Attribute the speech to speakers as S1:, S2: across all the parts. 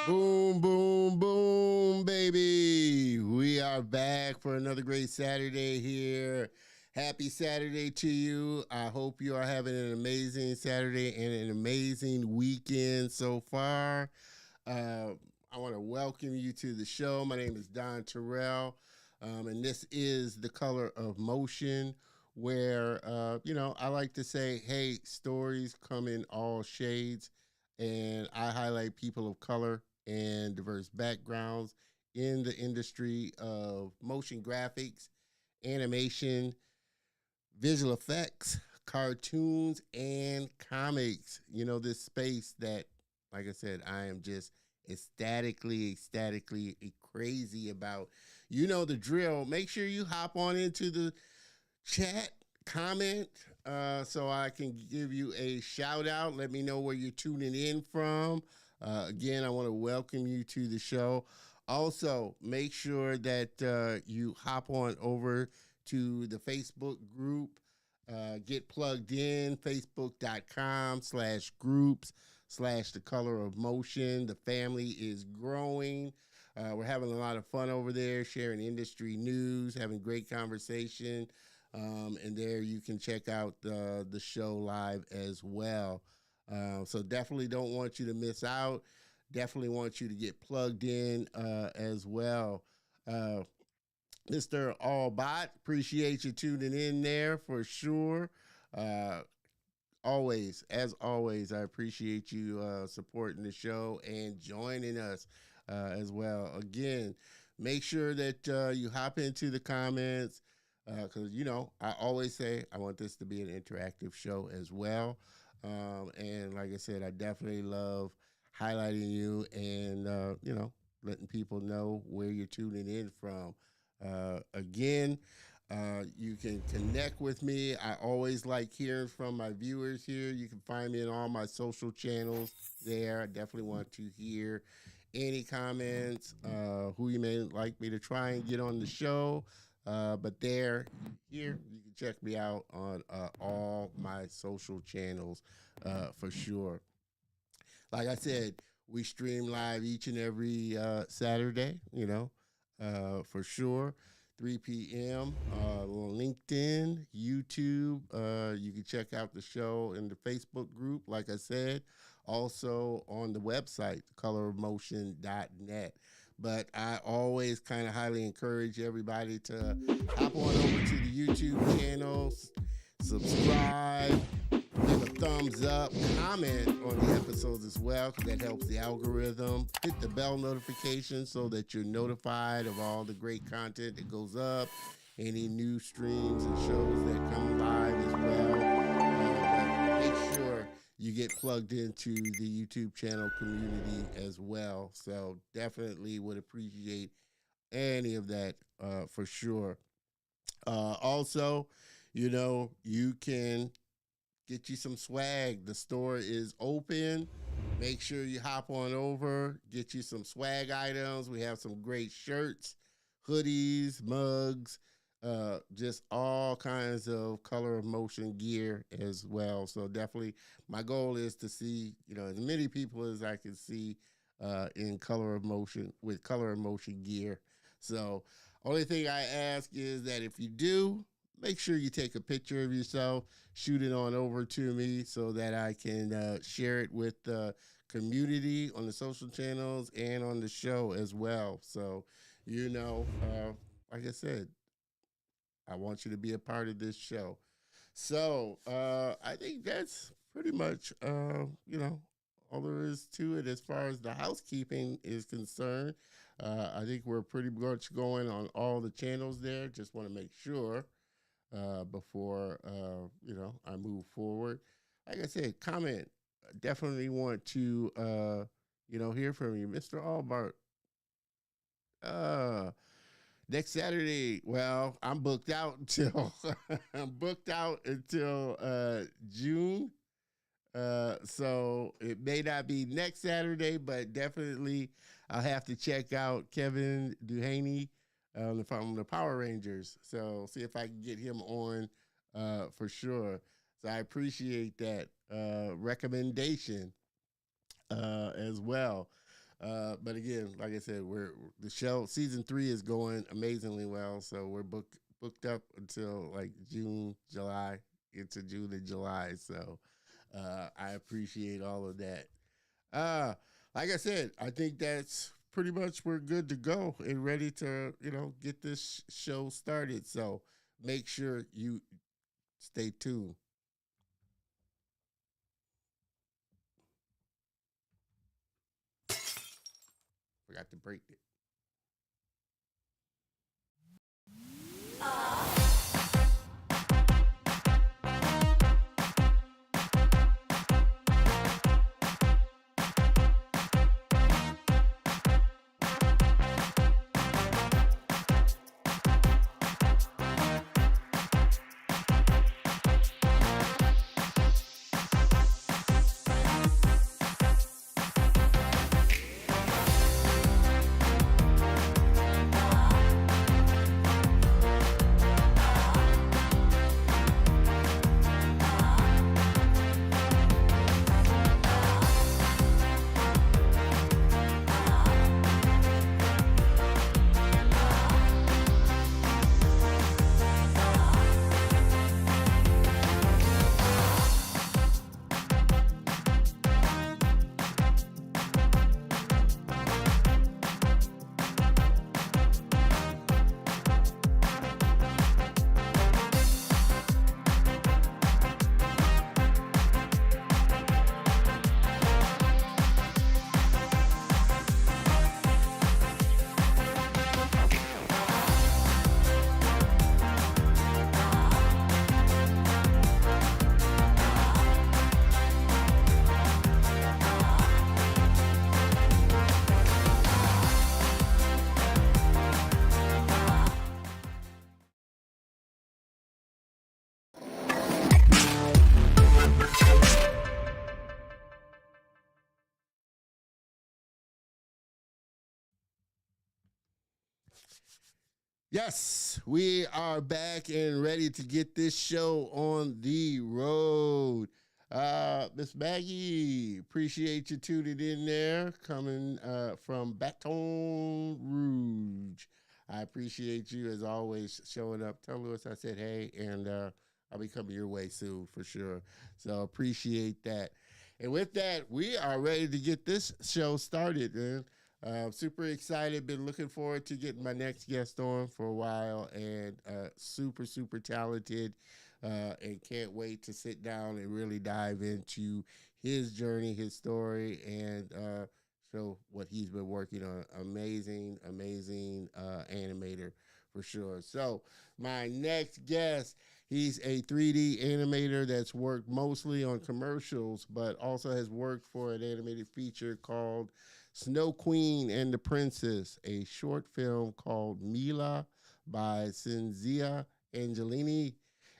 S1: Boom, boom, boom, baby. We are back for another great Saturday here. Happy Saturday to you. I hope you are having an amazing Saturday and an amazing weekend so far. Uh, I want to welcome you to the show. My name is Don Terrell, and this is The Color of Motion, where, I like to say, hey, stories come in all shades, and I highlight people of color and diverse backgrounds in the industry of motion graphics, animation, visual effects, cartoons, and comics. This space that, like I said, I am just ecstatically crazy about. You know the drill. Make sure you hop on into the chat, comment, so I can give you a shout out. Let me know where you're tuning in from. Again, I want to welcome you to the show. Also, make sure that you hop on over to the Facebook group. Get plugged in, facebook.com/groups/ the color of motion. The family is growing. We're having a lot of fun over there, sharing industry news, having great conversation. And there you can check out the show live as well. So definitely don't want you to miss out. Definitely want you to get plugged in as well. Uh, Mr. Allbot, appreciate you tuning in there for sure. Uh, as always, I appreciate you supporting the show and joining us as well. Again, make sure that you hop into the comments because, I always say I want this to be an interactive show as well. And like I said, I definitely love highlighting you and, letting people know where you're tuning in from. Again, you can connect with me. I always like hearing from my viewers here. You can find me in all my social channels there. I definitely want to hear any comments, who you may like me to try and get on the show. But here, you can check me out on all my social channels for sure. Like I said, we stream live each and every Saturday, for sure. 3 p.m. On LinkedIn, YouTube. You can check out the show in the Facebook group, like I said. Also on the website, colorofmotion.net. But I always kind of highly encourage everybody to hop on over to the YouTube channel, subscribe, give a thumbs up, comment on the episodes as well, because that helps the algorithm. Hit the bell notification so that you're notified of all the great content that goes up, any new streams and shows that come live as well. But make sure you get plugged into the YouTube channel community as well. So definitely would appreciate any of that for sure. Also, you can get you some swag. The store is open. Make sure you hop on over, get you some swag items. We have some great shirts, hoodies, mugs, just all kinds of color of motion gear as well. So definitely my goal is to see, as many people as I can see in color of motion with color of motion gear. So only thing I ask is that if you do, make sure you take a picture of yourself, shoot it on over to me so that I can share it with the community on the social channels and on the show as well. So, like I said, I want you to be a part of this show. So I think that's pretty much, all there is to it as far as the housekeeping is concerned. I think we're pretty much going on all the channels there. Just want to make sure before I move forward. Like I said, comment. Definitely want to hear from you, Mr. Albert. Next Saturday. Well, I'm booked out until June. So it may not be next Saturday, but definitely I'll have to check out Kevin Duhaney from the Power Rangers. So see if I can get him on for sure. So I appreciate that recommendation as well. But again, like I said, we're the show season 3 is going amazingly well. So we're booked up until like June, July, into June and July. So I appreciate all of that. Uh, like I said, I think that's pretty much we're good to go and ready to, get this show started. So make sure you stay tuned. Forgot to break it. Yes, we are back and ready to get this show on the road. Miss Maggie, appreciate you tuning in there, coming from Baton Rouge. I appreciate you as always showing up. Tell Lewis I said hey, and I'll be coming your way soon for sure. So appreciate that. And with that, we are ready to get this show started, man. Super excited. Been looking forward to getting my next guest on for a while, and super, super talented. And can't wait to sit down and really dive into his journey, his story, and show what he's been working on. Amazing, amazing animator for sure. So, my next guest, he's a 3D animator that's worked mostly on commercials, but also has worked for an animated feature called Snow Queen and the Princess, a short film called Mila by Cinzia Angelini,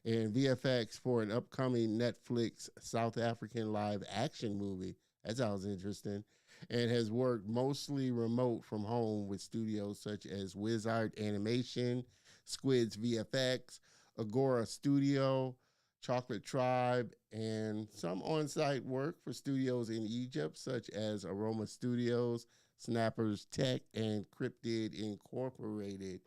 S1: and VFX for an upcoming Netflix South African live action movie. That sounds interesting. And has worked mostly remote from home with studios such as Wizart Animation, Squids VFX, Agora Studio, Chocolate Tribe, and some on site work for studios in Egypt, such as Aroma Studios, Snappers Tech, and Cryptyd Incorporated.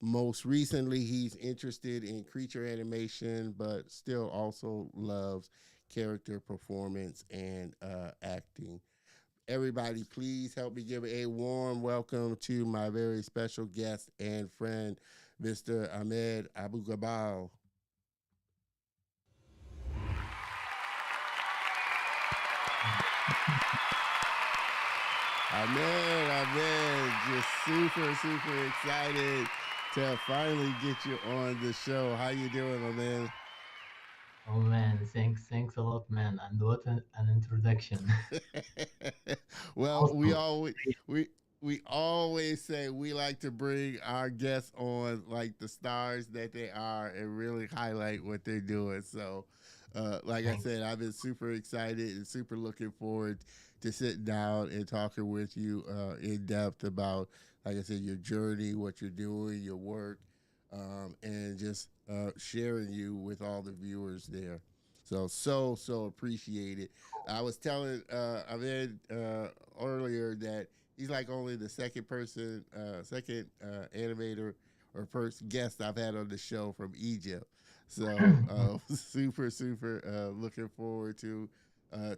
S1: Most recently, he's interested in creature animation, but still also loves character performance and acting. Everybody, please help me give a warm welcome to my very special guest and friend, Mr. Ahmed Abougabal. Amen. Just super, super excited to finally get you on the show. How you doing, my man?
S2: Oh man, thanks a lot, man. And what an introduction.
S1: Well, we
S2: Also,
S1: always we we always say we like to bring our guests on like the stars that they are and really highlight what they're doing. So, like I
S2: thanks.
S1: said, I've been super excited and super looking forward to sitting down and talking with you in depth about, like I said, your journey, what you're doing, your work, and just sharing you with all the viewers there. So appreciate it. I was telling Ahmed earlier that he's like only the second person, second animator or first guest I've had on the show from Egypt. So super looking forward to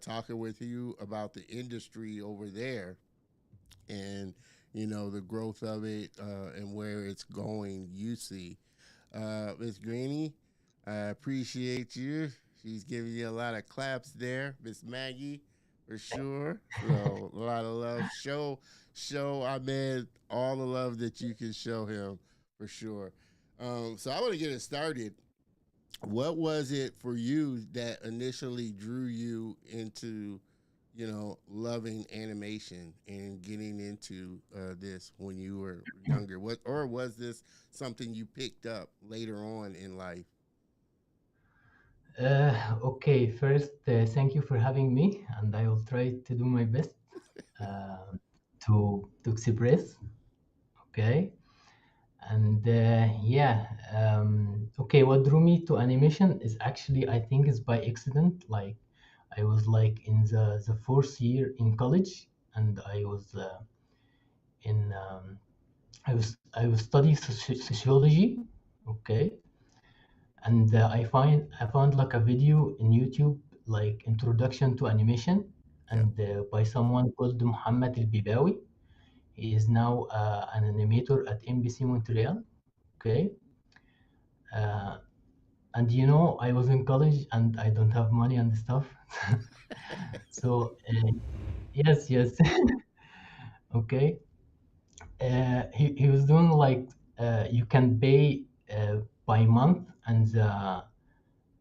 S1: talking with you about the industry over there and the growth of it and where it's going. You see, Miss Greeny, I appreciate you. She's giving you a lot of claps there, Miss Maggie, for sure. So a lot of love. Show Ahmed all the love that you can show him for sure. So I want to get it started. What was it for you that initially drew you into loving animation and getting into this when you were younger? What or was this something you picked up later on in life?
S2: Okay, first, thank you for having me, and I will try to do my best uh, to express. Okay, and yeah, okay. What drew me to animation is actually, I think, is by accident. Like, I was like in the fourth year in college, and I was in I was studying sociology. Okay, and I found like a video in YouTube, like introduction to animation,
S1: Yep.
S2: and by someone called Muhammad Al Bibawi. He is now an animator at NBC Montreal. Okay, uh, and I was in college and I don't have money and stuff. So yes, yes, okay. He was doing like you can pay by month, and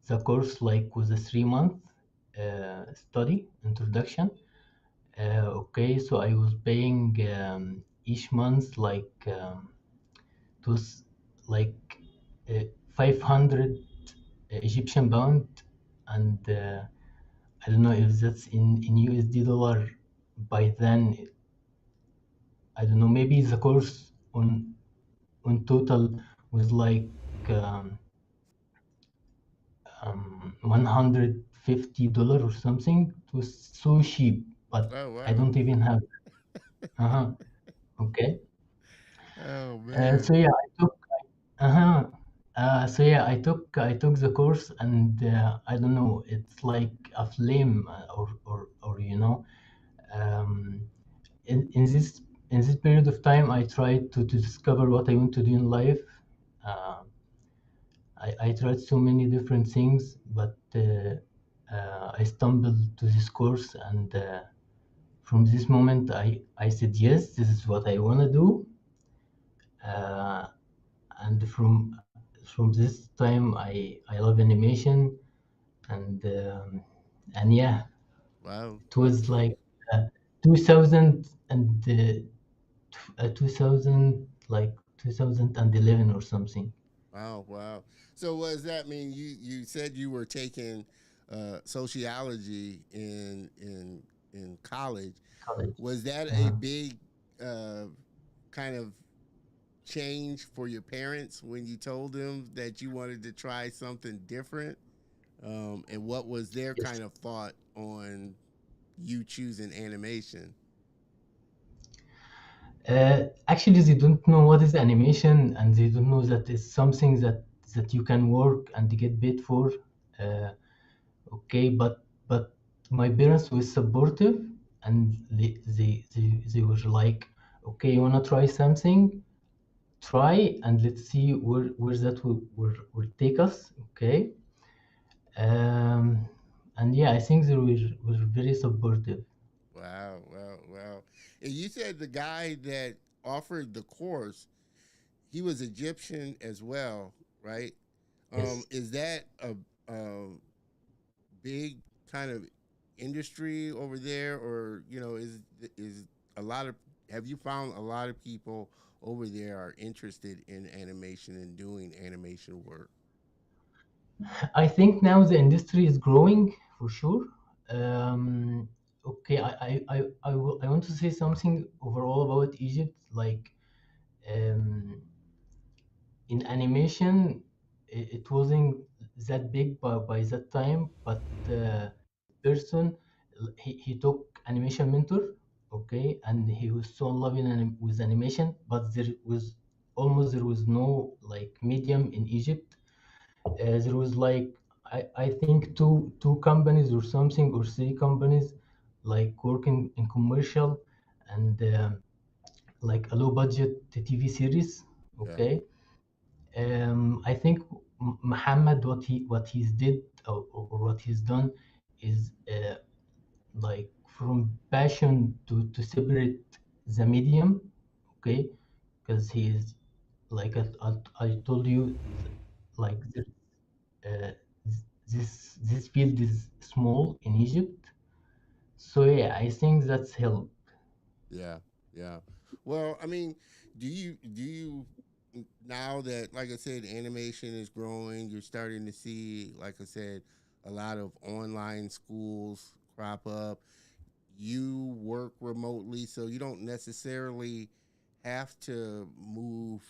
S2: the course like was a 3 month study introduction. Okay, so I was paying each month like it was like 500 Egyptian pound, and I don't know if that's in USD dollar by then. I don't know. Maybe the course on total was like um, $150 or something. It was so cheap, but
S1: Oh
S2: I
S1: wow.
S2: don't even have. Uh-huh. Okay.
S1: Oh
S2: Uh,
S1: man.
S2: so yeah, I took. Uh-huh. So yeah, I took the course, and I don't know. It's like a flame, or um, in this period of time, I tried to discover what I want to do in life. Uh, I tried so many different things, but I stumbled to this course, and from this moment, I said yes, this is what I want to do. Uh, and from this time, I love animation, and yeah,
S1: Wow.
S2: it was like 2000 and 2000 like 2011 or something.
S1: Wow. Wow. So what does that mean? You said you were taking sociology in college.
S2: College.
S1: Was that a
S2: Uh,
S1: big uh, kind of change for your parents when you told them that you wanted to try something different? And what was their
S2: yes.
S1: kind of thought on you choosing animation?
S2: Actually, they don't know what is animation, and they don't know that it's something that you can work and get paid for. Uh, okay, but my parents were supportive, and they were like, okay, you wanna try something? Try, and let's see where that will take us. Okay, um, and yeah, I think they were very supportive.
S1: Wow, wow, wow. And you said the guy that offered the course, he was Egyptian as well, right?
S2: Yes.
S1: Is that a big kind of industry over there, or is a lot of have you found a lot of people over there are interested in animation and doing animation work?
S2: I think now the industry is growing for sure. Okay, I want to say something overall about Egypt. Like um, in animation, it wasn't that big by that time, but person he took animation mentor. okay, and he was so in love with animation, but there was no like medium in Egypt. There was like I think two companies or something, or three companies like working in commercial and like a low budget TV series.
S1: Yeah.
S2: Okay, I think Muhammad, what he's did, or what he's done is like from passion to separate the medium. Okay, because he's like I told you, like uh, this field is small in Egypt. So yeah, I think that's help.
S1: Yeah, yeah. Well, I mean, do you now that, like I said, animation is growing, you're starting to see, like I said, a lot of online schools crop up. You work remotely, so you don't necessarily have to move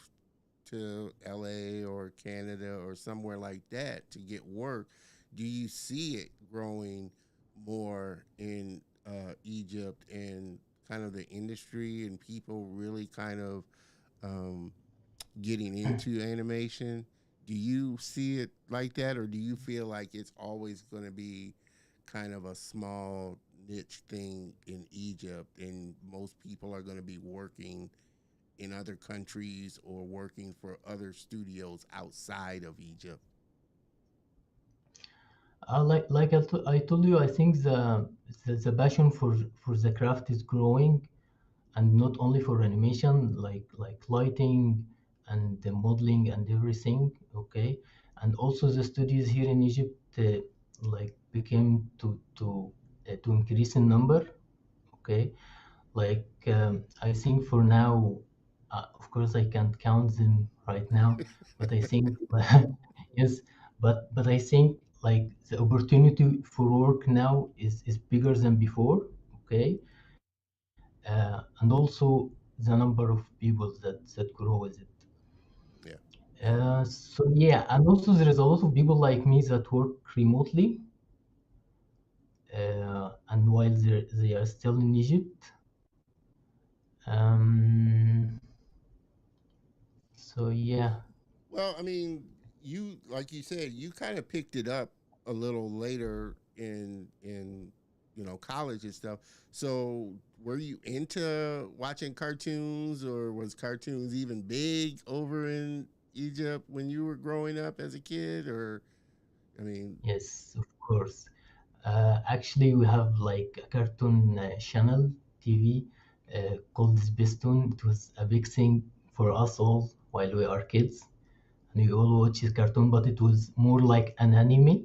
S1: to LA or Canada or somewhere like that to get work. Do you see it growing more in Egypt, and kind of the industry and people really kind of um, getting into animation? Do you see it like that, or do you feel like it's always going to be kind of a small niche thing in Egypt, and most people are going to be working in other countries or working for other studios outside of Egypt?
S2: I told you, I think the passion for the craft is growing, and not only for animation, like lighting and the modeling and everything. Okay, and also the studios here in Egypt like became to increase in number. Okay, like I think for now, of course I can't count them right now, but I think yes, but I think like the opportunity for work now is bigger than before. Okay, and also the number of people that grow with it.
S1: Yeah, yeah.
S2: So yeah, and also there is a lot of people like me that work remotely, and while they are still in Egypt. Um, so yeah,
S1: Well, I mean, you, like you said, you kind of picked it up a little later in college and stuff. So, were you into watching cartoons, or was cartoons even big over in Egypt when you were growing up as a kid? Or, I mean,
S2: yes, of course. Actually, we have like a cartoon channel TV called Spacetoon. It was a big thing for us all while we are kids, and we all watch this cartoon. But it was more like an anime,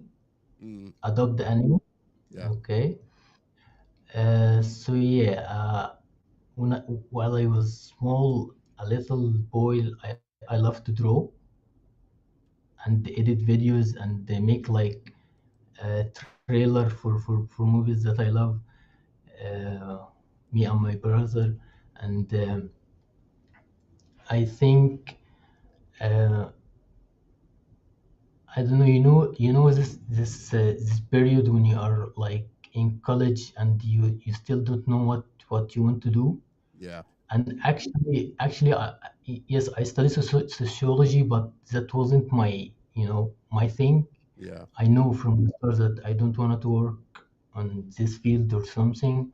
S1: mm,
S2: adopt anime.
S1: yeah,
S2: Okay. So yeah, when while I was small, a little boy, I love to draw and edit videos, and they make like a trailer for movies that I love. Uh, Me and my brother, and I think uh, I don't know. You know this period when you are like in college and you still don't know what you want to do.
S1: yeah,
S2: And actually, yes, I studied sociology, but that wasn't my thing.
S1: yeah,
S2: I know from the start that I don't want to work on this field or something.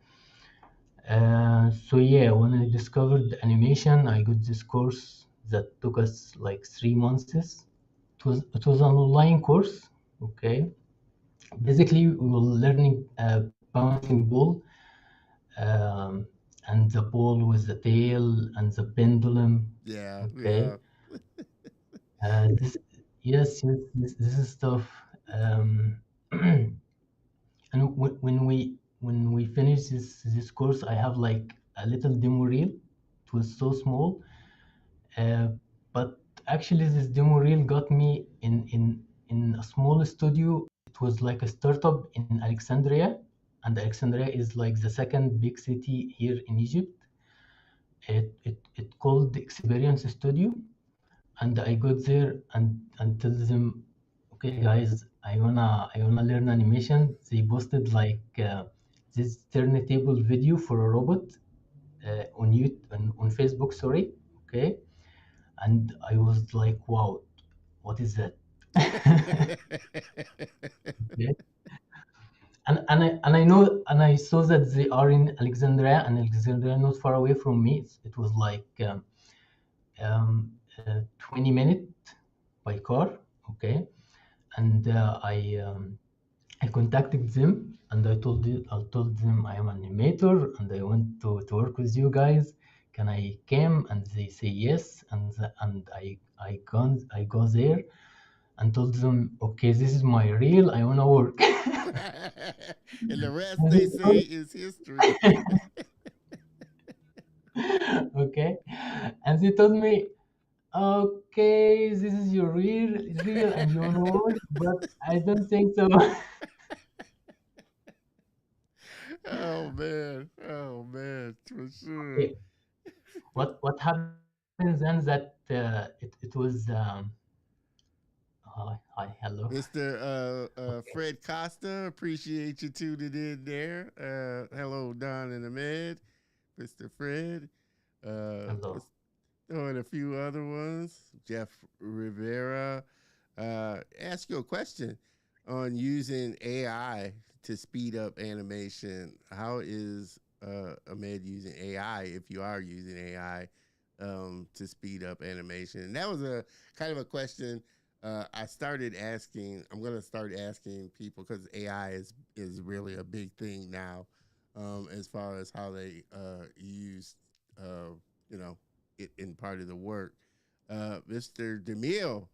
S2: So yeah, when I discovered animation, I got this course that took us like 3 months. It was an online course. Okay, basically we were learning bouncing ball, um, and the ball with the tail and the pendulum.
S1: yeah,
S2: Okay,
S1: yeah,
S2: this yes, this is stuff. Um, and when we finish this course, I have like a little demo reel. It was so small, uh, but actually this demo reel got me in a small studio. It was like a startup in Alexandria, and Alexandria is like the second big city here in Egypt. It called the Experience Studio, and I got there and tell them, okay guys, I wanna learn animation. They posted like this turntable video for a robot. on Facebook, sorry. Okay, and I was like, wow, what is that? Okay. And I saw that they are in Alexandria, and Alexandria not far away from me. It was like 20 minutes by car. Okay, and I contacted them and I told them I am an animator and I want to work with you guys. Can I come? And they say yes. And I go there and told them, okay, this is my reel. I wanna work.
S1: And the rest
S2: And
S1: they
S2: they
S1: say
S2: told-
S1: is history.
S2: okay, and they told me, okay, this is your reel, and you wanna work, but I don't think so.
S1: Oh man, for sure.
S2: Okay, what happens then that it was hi, hello.
S1: Mr.
S2: Okay,
S1: Fred Costa, appreciate you tuning in there. Hello, Don and Ahmed, Mr. Fred. Let's
S2: hello.
S1: throw in a few other ones. Jeff Rivera. Ask you a question on using AI to speed up animation. How is Ahmed using AI, if you are using AI, to speed up animation? And that was a kind of a question I started asking. I'm going to start asking people because AI is really a big thing now, as far as how they use, uh, you know, it in part of the work. Mr. DeMille,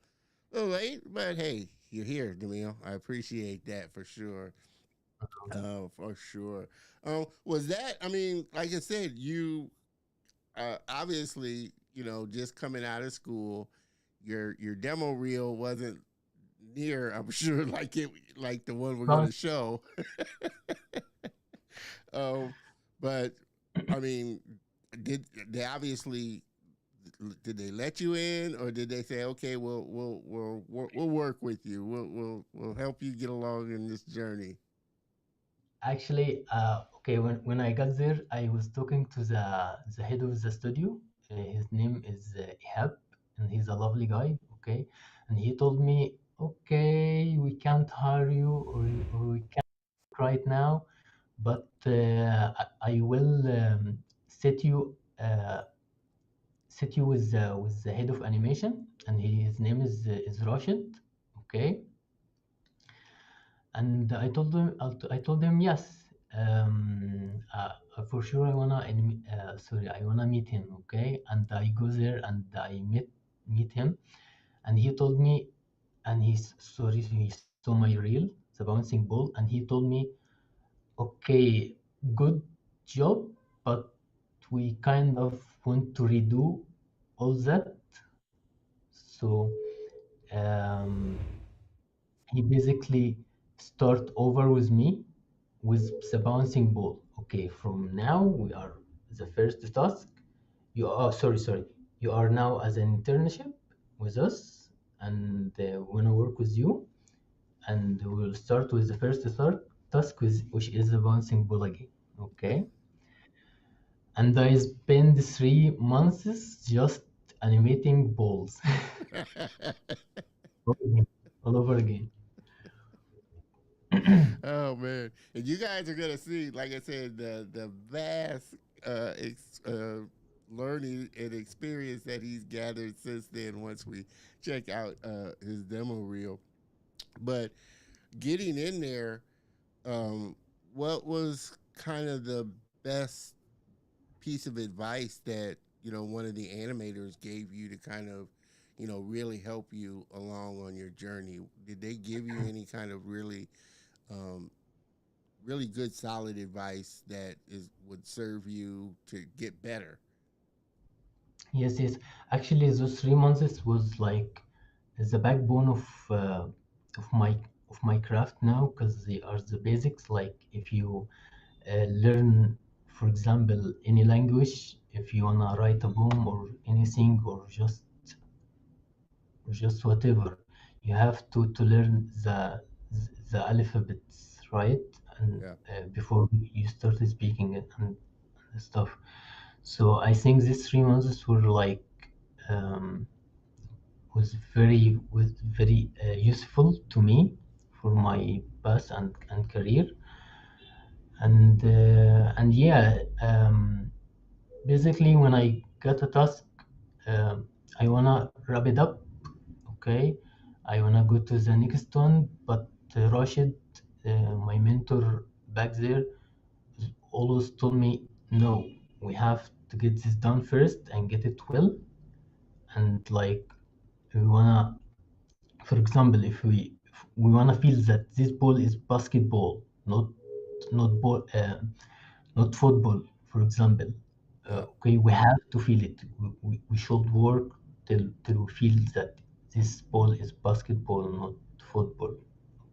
S1: a little late, but hey, you're here, DeMille. I appreciate that for sure. For sure. Was that? I mean, like I said, you obviously, just coming out of school, your demo reel wasn't near, I'm sure, like the one we're gonna
S2: Well,
S1: show. um, but I mean, did they obviously did they let you in, or did they say, okay, we'll work with you, we'll help you get along in this journey?
S2: actually, okay, when I got there, I was talking to the head of the studio. His name is Ihab, and he's a lovely guy. Okay, and he told me, okay, we can't hire you, or we can't right now, but I will set you with the head of animation, and his name is Rashid. Okay, and I told him yes. For sure, I wanna meet him. Okay, and I go there and I meet him, and he told me, and he saw my reel, the bouncing ball, and he told me, okay, good job, but we kind of want to redo all that. So um, he basically start over with me with the bouncing ball. Okay, from now we are the first task. You are sorry. You are now as an internship with us, and we wanna work with you. And we'll start with the first task, which is the bouncing ball again. Okay, and I spent 3 months just animating balls all over again.
S1: Oh man, and you guys are gonna see, like I said, the vast learning and experience that he's gathered since then. Once we check out his demo reel, but getting in there, um, what was kind of the best piece of advice that one of the animators gave you to kind of really help you along on your journey? Did they give you any kind of um, really good solid advice that is would serve you to get better?
S2: Yes, yes. Actually, those 3 months was like the backbone of my of my craft now, because they are the basics. Like if you learn, for example, any language, if you wanna write a poem or anything, or just whatever, you have to learn the alphabets, right? And
S1: Yeah.
S2: before you start speaking it and stuff. So I think these 3 months were like um, was very useful to me for my path and career. And yeah, basically when I get a task, I wanna wrap it up. Okay, I wanna go to the next one, but Rashid, my mentor back there, always told me, no, we have to get this done first and get it well. And like we wanna, for example, if we wanna feel that this ball is basketball, not football, for example.
S1: Yep.
S2: Okay, we have to feel it. We should work till we feel that this ball is basketball, not football.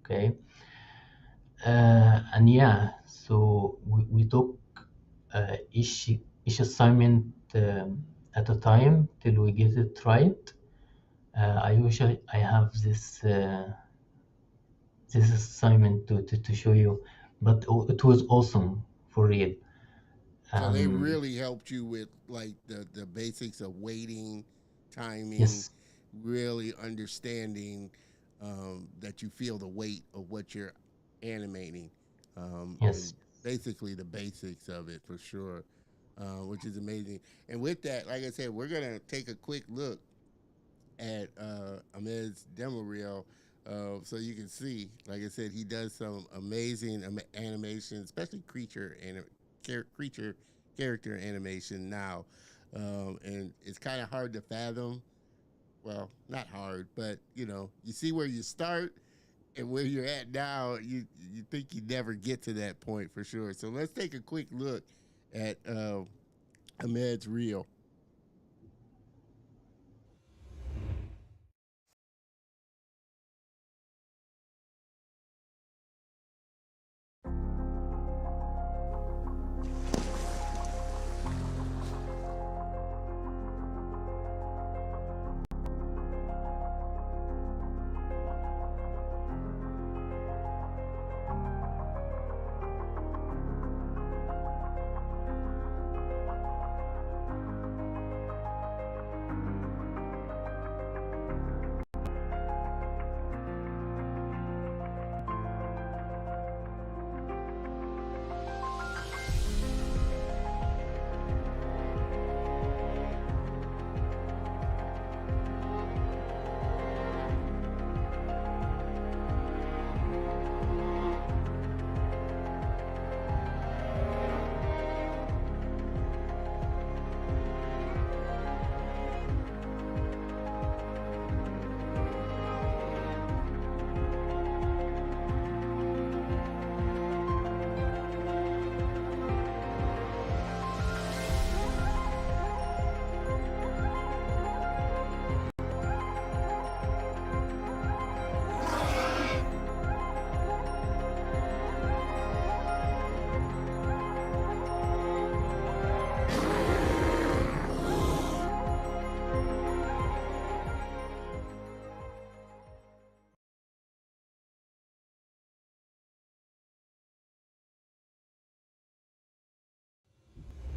S2: Okay, and yeah, so we took each assignment at a time till we get it right. I wish I have this assignment to show you, but it was awesome for real.
S1: So they
S2: Um,
S1: really helped you with like the basics of waiting, timing,
S2: yes,
S1: really understanding that you feel the weight of what you're animating, and
S2: yes.
S1: basically the basics of it for sure, which is amazing. And with that, like I said, we're gonna take a quick look at Ahmed's demo reel. So you can see, like I said, he does some amazing animation, especially creature character animation now, and it's kind of hard to fathom. Well, not hard, but you see where you start and where you're at now. You think you never get to that point for sure. So let's take a quick look at Ahmed's reel.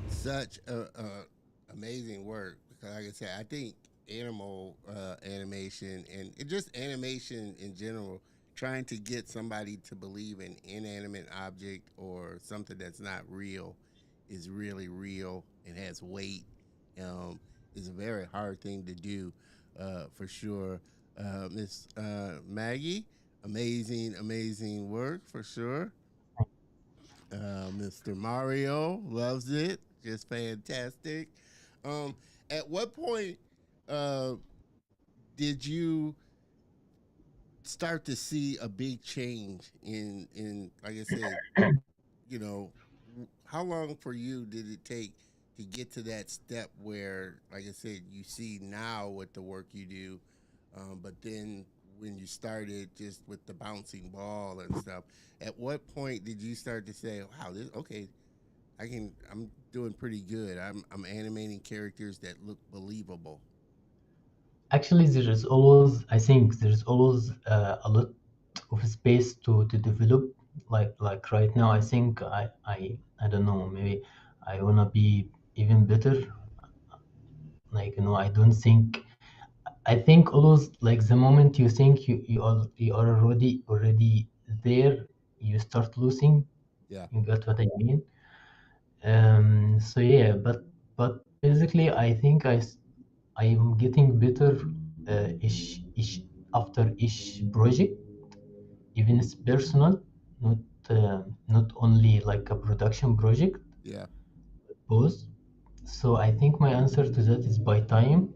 S1: Such a amazing work because, like I said, I think animal animation and just animation in general, trying to get somebody to believe an inanimate object or something that's not real is really real and has weight. Um, is a very hard thing to do, for sure. Miss Maggie, amazing, amazing work for sure. Mr. Mario loves it. Just fantastic. Um, at what point uh, did you start to see a big change in like I said, you know, how long for you did it take to get to that step where, like I said, you see now with the work you do, but then when you started just with the bouncing ball and stuff, at what point did you start to say, "Wow, this okay, I'm doing pretty good. I'm animating characters that look believable."
S2: Actually, there is always, I think, there is always a lot of space to develop. Like right now, I think I don't know. Maybe I wanna be even better. Like, I don't think. I think always, like, the moment you think you are already there, you start losing.
S1: Yeah.
S2: You got what I mean? So yeah, but basically, I think I am getting better each after each project, even it's personal, not not only like a production project,
S1: Yeah.
S2: both. So I think my answer to that is by time,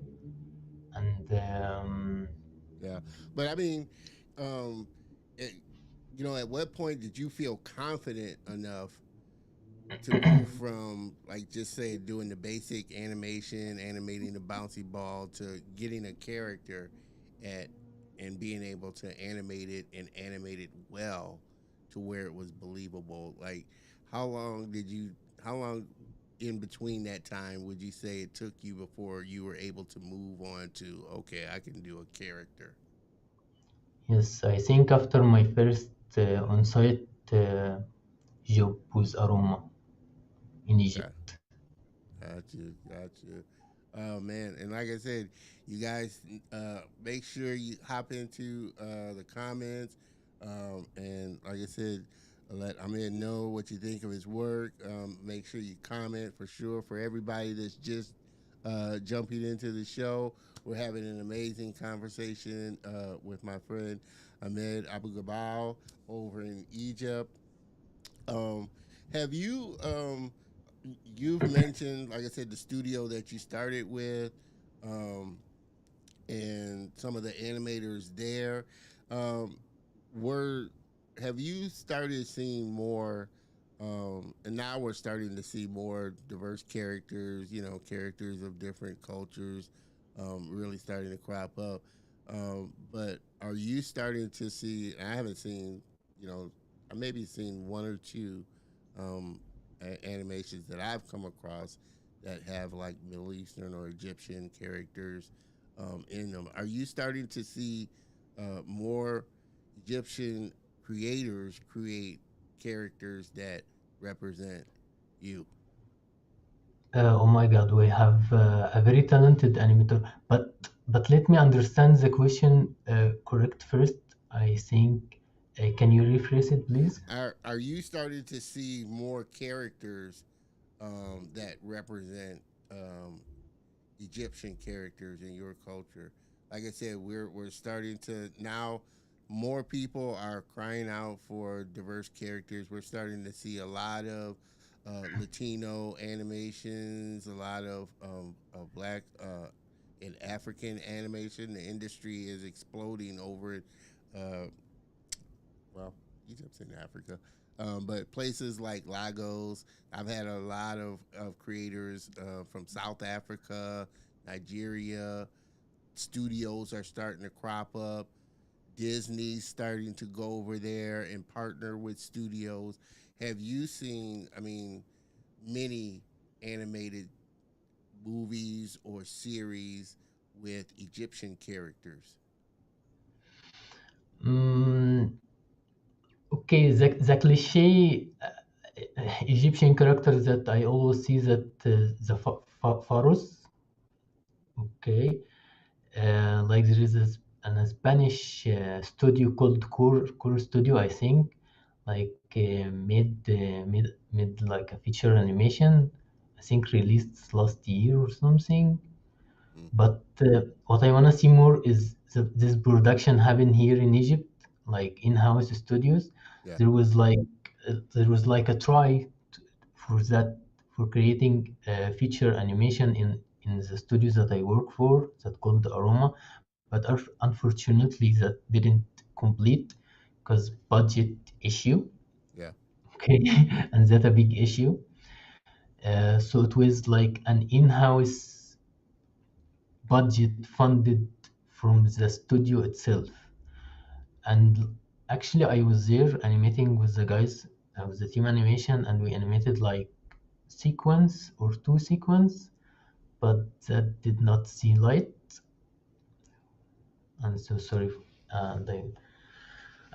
S2: and
S1: Yeah. But I mean, um, it, at what point did you feel confident enough to move from, like, just say doing the basic animation, animating the bouncy ball, to getting a character at and being able to animate it and animate it well to where it was believable? Like, how long did you? How long in between that time would you say it took you before you were able to move on to, okay, I can do a character?
S2: yes, I think after my first on-site job with Aroma in
S1: Okay.
S2: Egypt.
S1: Got you. Oh man, and like I said, you guys make sure you hop into the comments, and like I said, let Ahmed know what you think of his work. Make sure you comment for sure. For everybody that's just jumping into the show, we're having an amazing conversation with my friend Ahmed Abougabal over in Egypt. Um, have you you've mentioned, like I said, the studio that you started with, um, and some of the animators there. Um, were Have you started seeing more? And now we're starting to see more diverse characters. Characters of different cultures, really starting to crop up. But are you starting to see? I haven't seen. I maybe seen one or two um, animations that I've come across that have like Middle Eastern or Egyptian characters in them. Are you starting to see more Egyptian creators create characters that represent you?
S2: Oh my God, we have a very talented animator. But let me understand the question correct first. I think. Can you rephrase it, please?
S1: Are you starting to see more characters that represent Egyptian characters in your culture? Like I said, we're starting to now. More people are crying out for diverse characters. We're starting to see a lot of Latino animations, a lot of black and African animation. The industry is exploding over it. Uh, well, Egypt's in Africa, but places like Lagos, I've had a lot of creators from South Africa, Nigeria. Studios are starting to crop up. Disney's starting to go over there and partner with studios. Have you seen, I mean, many animated movies or series with Egyptian characters?
S2: Mm, okay, the cliche Egyptian character that I always see, that the pharaohs. Okay, like there is a Spanish studio called Core Studio, I think, like made like a feature animation. I think released last year or something.
S1: Mm,
S2: But what I wanna see more is this production happen here in Egypt, like in-house studios.
S1: yeah,
S2: There was like a try for that, for creating feature animation in the studios that I work for, that called Aroma, but unfortunately that didn't complete because budget issue.
S1: yeah,
S2: Okay, and that a big issue. So it was like an in-house budget funded from the studio itself. And actually, I was there animating with the guys, with the team animation, and we animated like sequence or two sequence, but that did not see light. I'm so sorry. And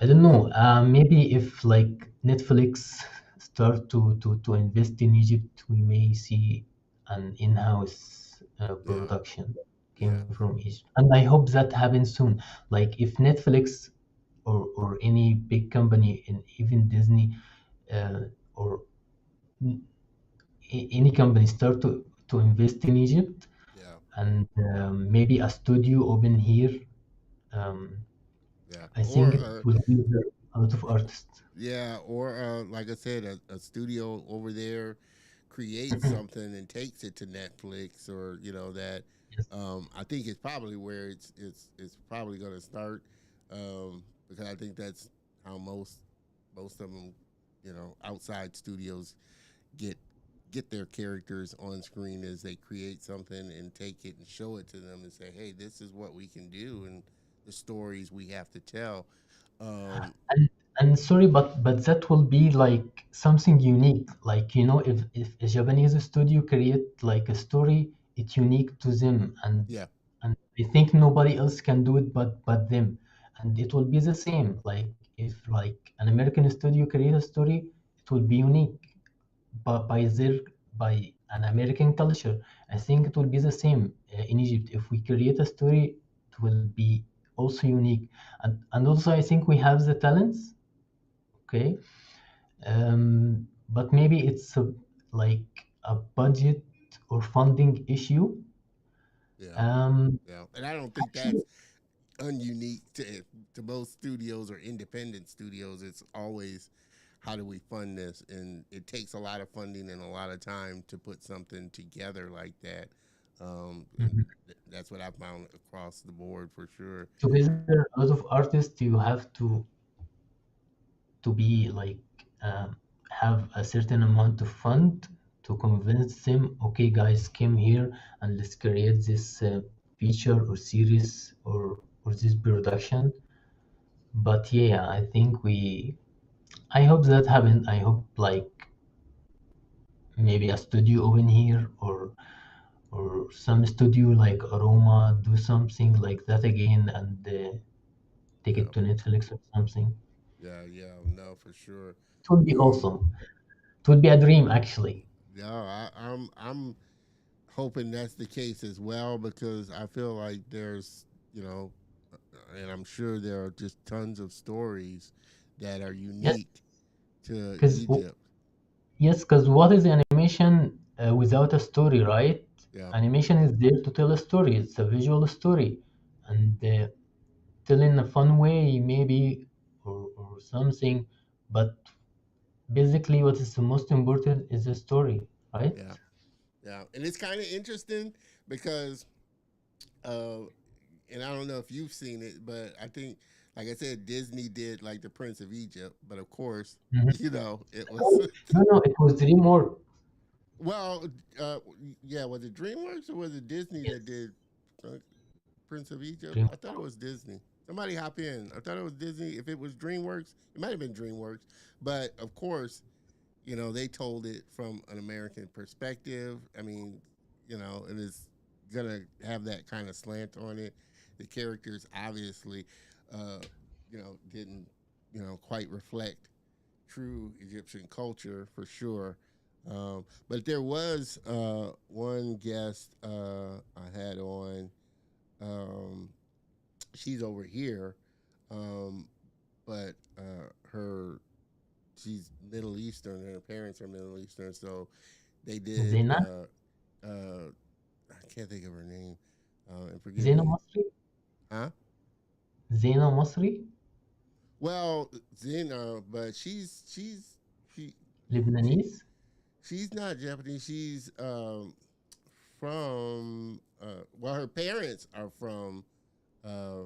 S2: I don't know. Maybe if like Netflix start to invest in Egypt, we may see an in-house
S1: Yeah.
S2: production came
S1: Yeah.
S2: from Egypt, and I hope that happens soon. Like if Netflix or any big company, and even Disney, or any company start to invest in Egypt,
S1: Yeah.
S2: and maybe a studio open here, um,
S1: Yeah.
S2: I think
S1: Or
S2: it will give a lot of artists.
S1: yeah, or like I said, a studio over there creates something and takes it to Netflix, or that.
S2: Yes.
S1: I think it's probably where it's probably going to start, because I think that's how most of them, outside studios get get their characters on screen, as they create something and take it and show it to them and say, hey, this is what we can do and the stories we have to tell. Um,
S2: And and sorry, but that will be like something unique. Like if a Japanese studio create like a story, it's unique to them,
S1: yeah,
S2: and I think nobody else can do it but them. And it will be the same. Like if like an American studio create a story, it will be unique, but by an American culture. I think it will be the same in Egypt. If we create a story, it will be also unique, and also I think we have the talents. Okay, but maybe it's like a budget or funding issue.
S1: yeah,
S2: Um,
S1: yeah. And I don't think
S2: Actually,
S1: that's ununique to most studios or independent studios. It's always, how do we fund this? And it takes a lot of funding and a lot of time to put something together like that. And
S2: mhm.
S1: that's what I found across the board for sure.
S2: Together, a lot of artists you have to be like have a certain amount of fund to convince them. Okay, guys, come here and let's create this feature or series or this production. But yeah, I think I hope that happen. I hope like maybe a studio open here, or some studio like Aroma do something like that again, and take
S1: Yeah,
S2: it to Netflix or something.
S1: yeah, yeah. No, for sure.
S2: It would be
S1: Um,
S2: awesome. It would be a dream actually.
S1: yeah, I'm hoping that's the case as well, because I feel like there's, and I'm sure there are just tons of stories that are
S2: Yes,
S1: unique to
S2: because
S1: Egypt.
S2: yes, because what is animation without a story, right?
S1: Yeah,
S2: Animation is there to tell a story. It's a visual story, and tell in a fun way, maybe, or something. But basically, what is the most important is the story, right?
S1: yeah, yeah. And it's kind of interesting because, uh, and I don't know if you've seen it, but I think, like I said, Disney did like the Prince of Egypt, but of course,
S2: Mhm.
S1: it
S2: No,
S1: was
S2: no, no, it was DreamWorks.
S1: well, yeah. Was it DreamWorks or was it Disney that
S2: Yes,
S1: did uh, Prince of Egypt? I thought it
S2: DreamWorks.
S1: was Disney. Somebody hop in. I thought it was Disney. If it was DreamWorks, it might have been DreamWorks. But of course, they told it from an American perspective. I mean, it is gonna have that kind of slant on it. The characters obviously, didn't, quite reflect true Egyptian culture for sure. But there was one guest I had on. Um, she's over here, um, but she's Middle Eastern, and her parents are Middle Eastern, so they did.
S2: Zena,
S1: I can't think of her name, and forgive
S2: Zena
S1: me,
S2: Masri,
S1: huh?
S2: Zena Masri,
S1: Well, Zena, but she she
S2: Lebanese.
S1: she's not Japanese. She's from well, her parents are from uh,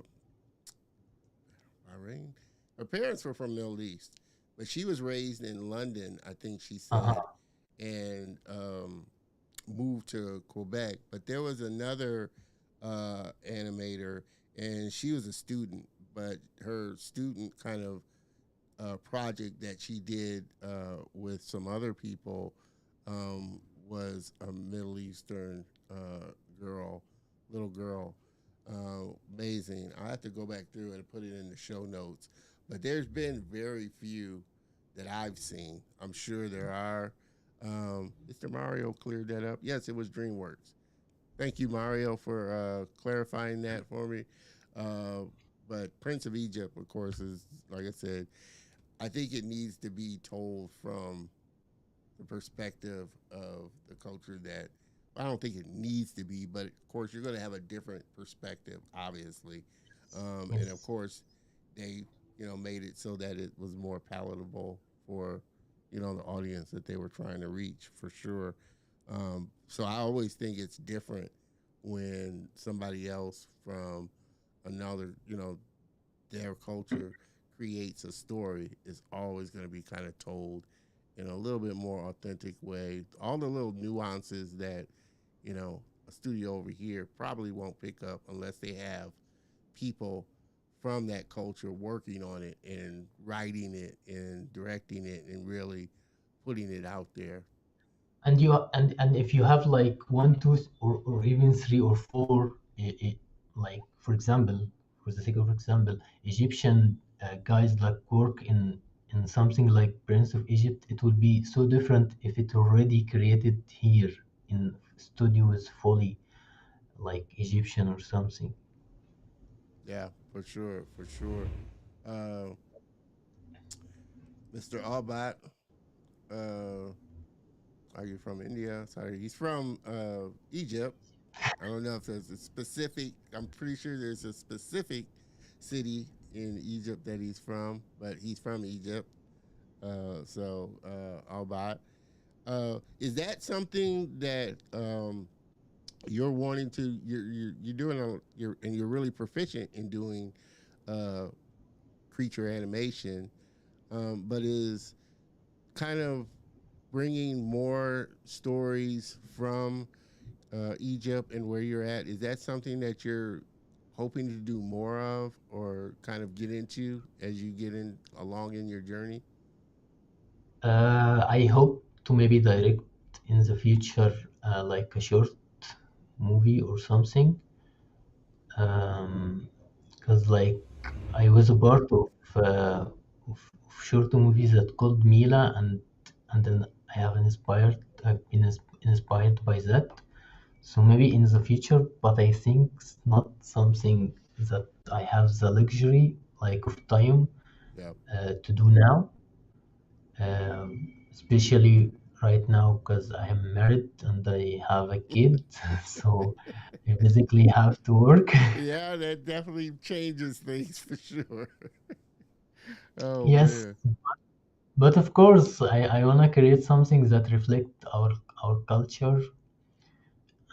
S1: Bahrain. Her parents were from Middle East, but she was raised in London, I think she said,
S2: Uh-huh.
S1: and moved to Quebec. But there was another animator, and she was a student, but her student kind of project that she did with some other people was a Middle Eastern girl, little girl. Amazing. I have to go back through and put it in the show notes. But there's been very few that I've seen. I'm sure there are, Mr. Mario cleared that up. Yes, it was DreamWorks. Thank you, Mario, for clarifying that for me. Uh, but Prince of Egypt, of course, is like I said. I think it needs to be told from the perspective of the culture that I don't think it needs to be, but of course you're going to have a different perspective, obviously, and of
S2: Yes.
S1: course they made it so that it was more palatable for the audience that they were trying to reach for sure. So I always think it's different when somebody else from another their culture creates a story. Is always going to be kind of told in a little bit more authentic way. All the little nuances that a studio over here probably won't pick up unless they have people from that culture working on it and writing it and directing it and really putting it out there.
S2: And if you have like one, two, or even three or four, like for example, for the sake of example, Egyptian guys like work in something like Prince of Egypt, it will be so different if it already created here in studios fully like Egyptian or something.
S1: Yeah, for sure, for sure. Uh, Mr. Albat, are you from India? Sorry, he's from Egypt. I don't know if there's a specific. I'm pretty sure there's a specific city in Egypt that he's from, but he's from Egypt. Albat, is that something that you're wanting to? You're doing you're really proficient in doing uh, creature animation, but is kind of bringing more stories from Egypt and where you're at. Is that something that you're hoping to do more of, or kind of get into as you get in along in your journey?
S2: I hope to maybe direct in the future like a short movie or something. Because like I was a part of short movies that called Mila, and then I have inspired. I've been inspired by that. So maybe in the future, but I think it's not something that I have the luxury like of time
S1: Yeah.
S2: to do now. Especially right now because I am married and I have a kid, so I basically have to work.
S1: Yeah, that definitely changes things for sure. Oh
S2: Yes,
S1: man.
S2: but of course, I wanna create something that reflect our culture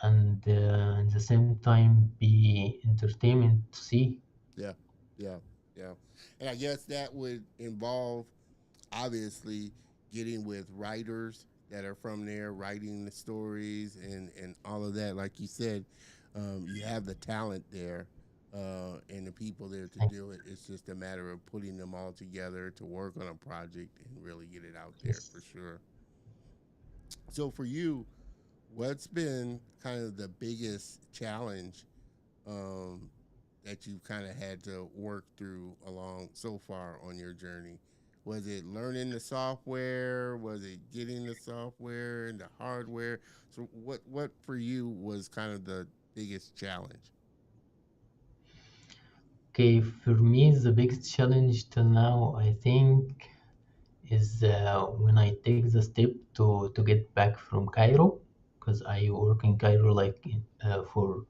S2: and at the same time be entertainment to see.
S1: Yeah. Yeah. Yeah. And I guess that would involve obviously getting with writers that are from there, writing the stories and all of that. Like you said, you have the talent there and the people there to
S2: Like,
S1: do it. It's just a matter of putting them all together to work on a project and really get it out there
S2: yes.
S1: for sure. So for you, what's been kind of the biggest challenge um, that you kind of had to work through along so far on your journey? Was it learning the software? Was it getting the software and the hardware? So what for you was kind of the biggest challenge?
S2: Okay, for me, the biggest challenge till now, I think, is when I take the step to get back from Cairo, because I work in Cairo like for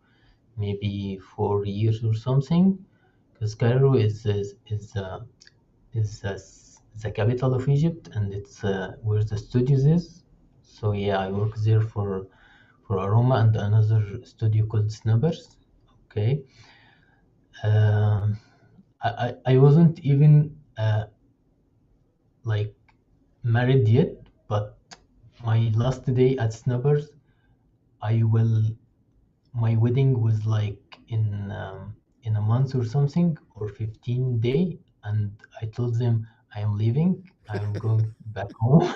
S2: maybe 4 years or something. Because Cairo is the capital of Egypt, and it's where the studios is. So yeah, I work there for Aroma and another studio called Snubbers. Okay, um, I wasn't even like married yet, but my last day at Snubbers, I will my wedding was like in a month or something or 15 day, and I told them I am leaving. I am going back home.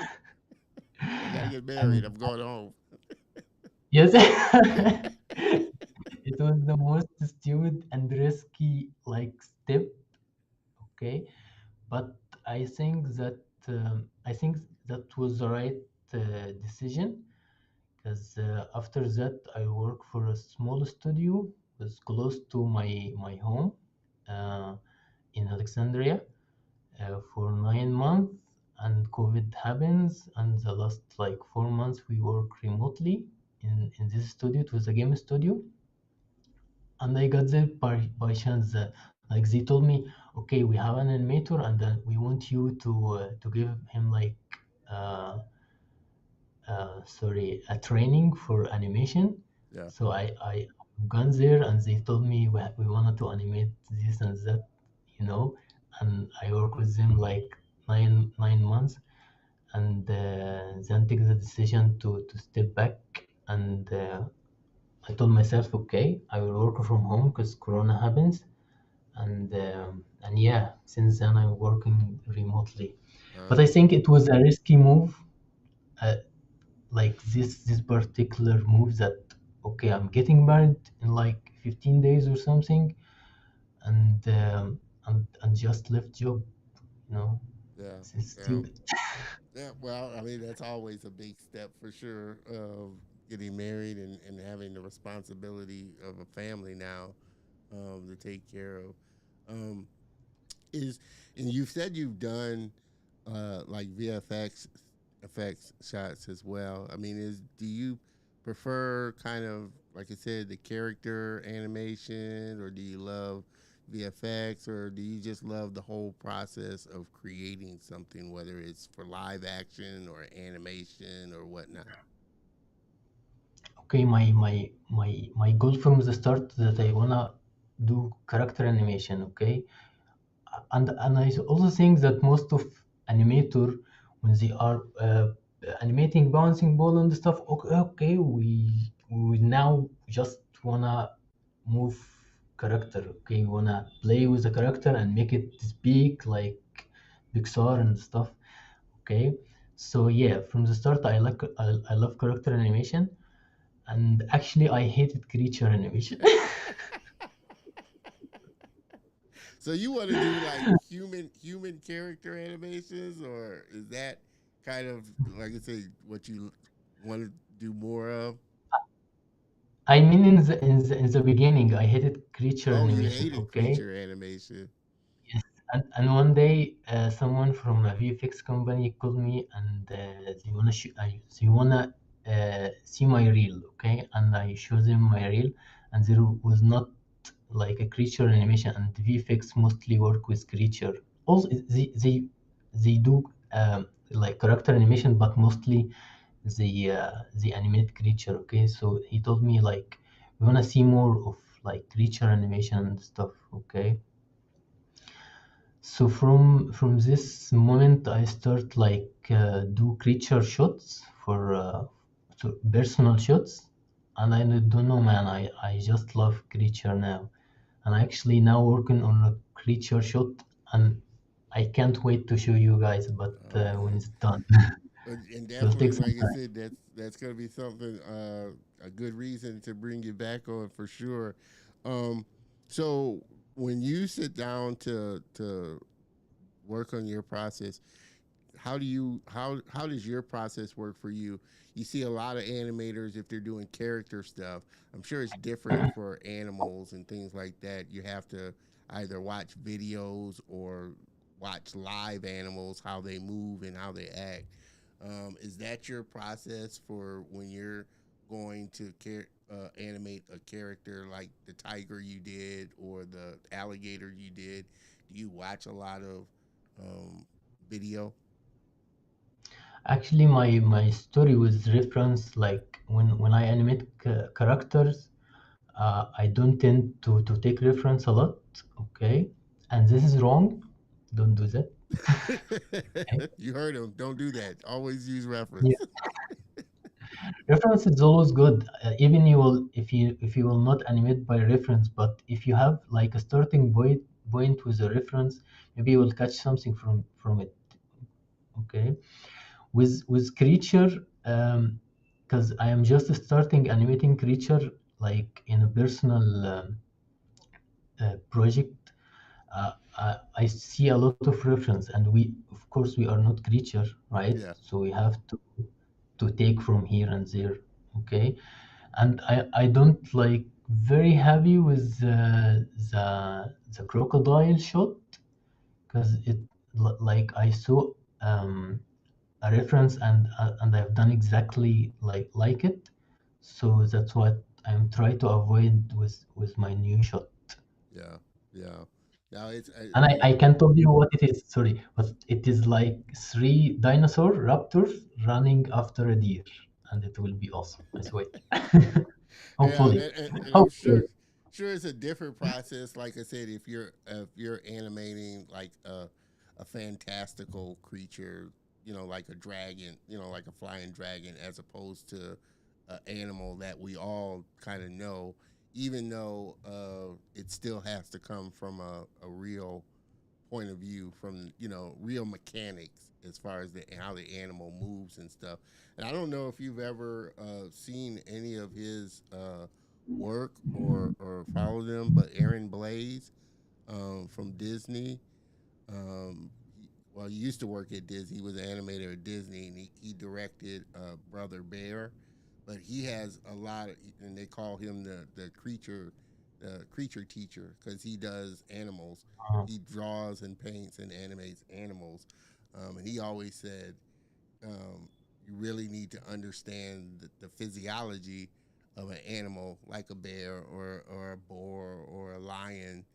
S1: I gotta get married.
S2: And
S1: I'm going home.
S2: yes, it was the most stupid and risky like step. Okay, but I think that was the right decision, because after that I work for a small studio was close to my home uh, in Alexandria for 9 months, and COVID happens, and the last like 4 months we work remotely in this studio. It was a game studio, and I got there by chance. Like they told me, okay, we have an animator, and then we want you to give him like uh, sorry, a training for animation.
S1: Yeah.
S2: So I gone there, and they told me we wanted to animate this and that, you know, and I work with them like 9 months, and then take the decision to step back, and I told myself, okay, I will work from home because Corona happens, and yeah, since then I'm working remotely. But I
S1: Okay.
S2: think it was a risky move, uh, like this particular move that okay, I'm getting married in like 15 days or something, and just left job, you know.
S1: Yeah.
S2: It's
S1: Yeah.
S2: stupid.
S1: Yeah. Well, I mean, that's always a big step for sure of getting married and having the responsibility of a family now to take care of. Um, is and you've said you've done like VFX effects shots as well. I mean, is do you prefer kind of like I said the character animation, or do you love VFX, or do you just love the whole process of creating something, whether it's for live action or animation or whatnot?
S2: Okay, my goal from the start that I wanna do character animation, okay. And I also think that most of animator, when they are animating bouncing ball and stuff, okay, we now just wanna move character, okay, we wanna play with the character and make it speak like Pixar and stuff, okay. So yeah, from the start I love character animation, and actually I hated creature animation.
S1: So you want to do like human character animations, or is that kind of like I say what you want to do more of?
S2: I mean, in the beginning, I hated creature
S1: Oh, you
S2: animation.
S1: hated
S2: Okay,
S1: creature animation.
S2: yes, and one day, someone from a VFX company called me, and they wanna see my reel. Okay, and I showed them my reel, and there was not like a creature animation, and VFX mostly work with creature. Also, they do like character animation, but mostly the animate creature. Okay, so he told me like we wanna see more of like creature animation and stuff. Okay, so from this moment I start like do creature shots for so personal shots, and I don't know, man, I just love creature now, and I actually now working on a creature shot, and I can't wait to show you guys, but when
S1: Okay.
S2: it's done.
S1: And
S2: It will take
S1: definitely,
S2: some
S1: like I
S2: time.
S1: said, that's gonna be something a good reason to bring you back on for sure. Um, so when you sit down to work on your process, how does your process work for you? You see a lot of animators if they're doing character stuff. I'm sure it's different for animals and things like that. You have to either watch videos or watch live animals, how they move and how they act. Is that your process for when you're going to animate a character like the tiger you did or the alligator you did? Do you watch a lot of um, video?
S2: Actually, my story with reference, like when I animate characters, I don't tend to take reference a lot. Okay, and this is wrong. Don't do that. Okay?
S1: You heard him. Don't do that. Always use
S2: Yeah.
S1: reference.
S2: Reference is always good. Even you will if you will not animate by reference, but if you have like a starting point with a reference, maybe you will catch something from it. Okay, with creature, because I am just starting animating creature like in a personal project. I see a lot of reference, and we of course we are not creature, right?
S1: Yeah.
S2: So we have to to take from here and there. Okay, and I don't like very happy with the crocodile shot because it like I saw a reference and I've done exactly like it. So that's what I'm trying to avoid with my new shot.
S1: Yeah, yeah. Now it's
S2: And I can tell you what it is. Sorry, but it is like three dinosaur raptors running after a deer, and it will be awesome. I swear.
S1: yeah,
S2: Hopefully,
S1: and I'm
S2: hopefully.
S1: sure it's a different process. Like I said, if you're animating like a fantastical creature, like a dragon, like a flying dragon, as opposed to an animal that we all kind of know, even though it still has to come from a real point of view, from real mechanics as far as how the animal moves and stuff. And I don't know if you've ever seen any of his work or followed him, but Aaron Blaise from Disney. Well, he used to work at Disney. He was an animator at Disney, and he directed Brother Bear. But he has a lot of, and they call him the creature teacher, because he does animals. He draws and paints and animates animals. And he always said, you really need to understand the physiology of an animal like a bear or a boar or a lion,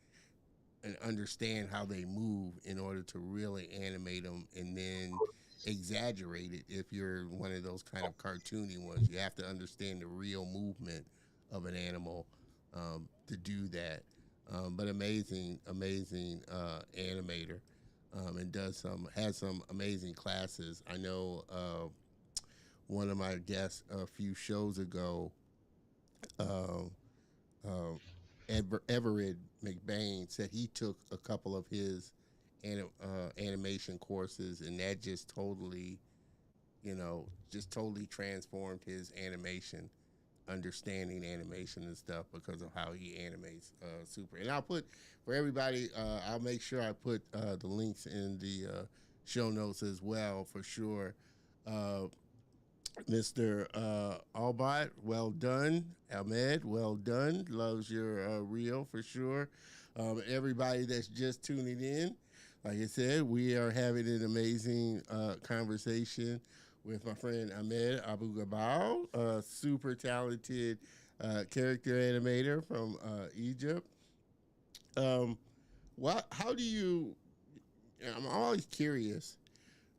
S1: and understand how they move in order to really animate them, and then exaggerate it. If you're one of those kind of cartoony ones, you have to understand the real movement of an animal to do that. But amazing animator, and has some amazing classes. I know one of my guests a few shows ago, uh, uh, Everett McBain, said he took a couple of his animation courses, and that just totally transformed his animation, understanding animation and stuff, because of how he animates super. And I'll put for everybody, I'll make sure I put the links in the show notes as well, for sure. Uh, Mr. Albot, well done. Ahmed, well done. Loves your reel, for sure. Everybody that's just tuning in, like I said, we are having an amazing conversation with my friend Ahmed Abougabal, a super talented character animator from Egypt. Um, how do you? I'm always curious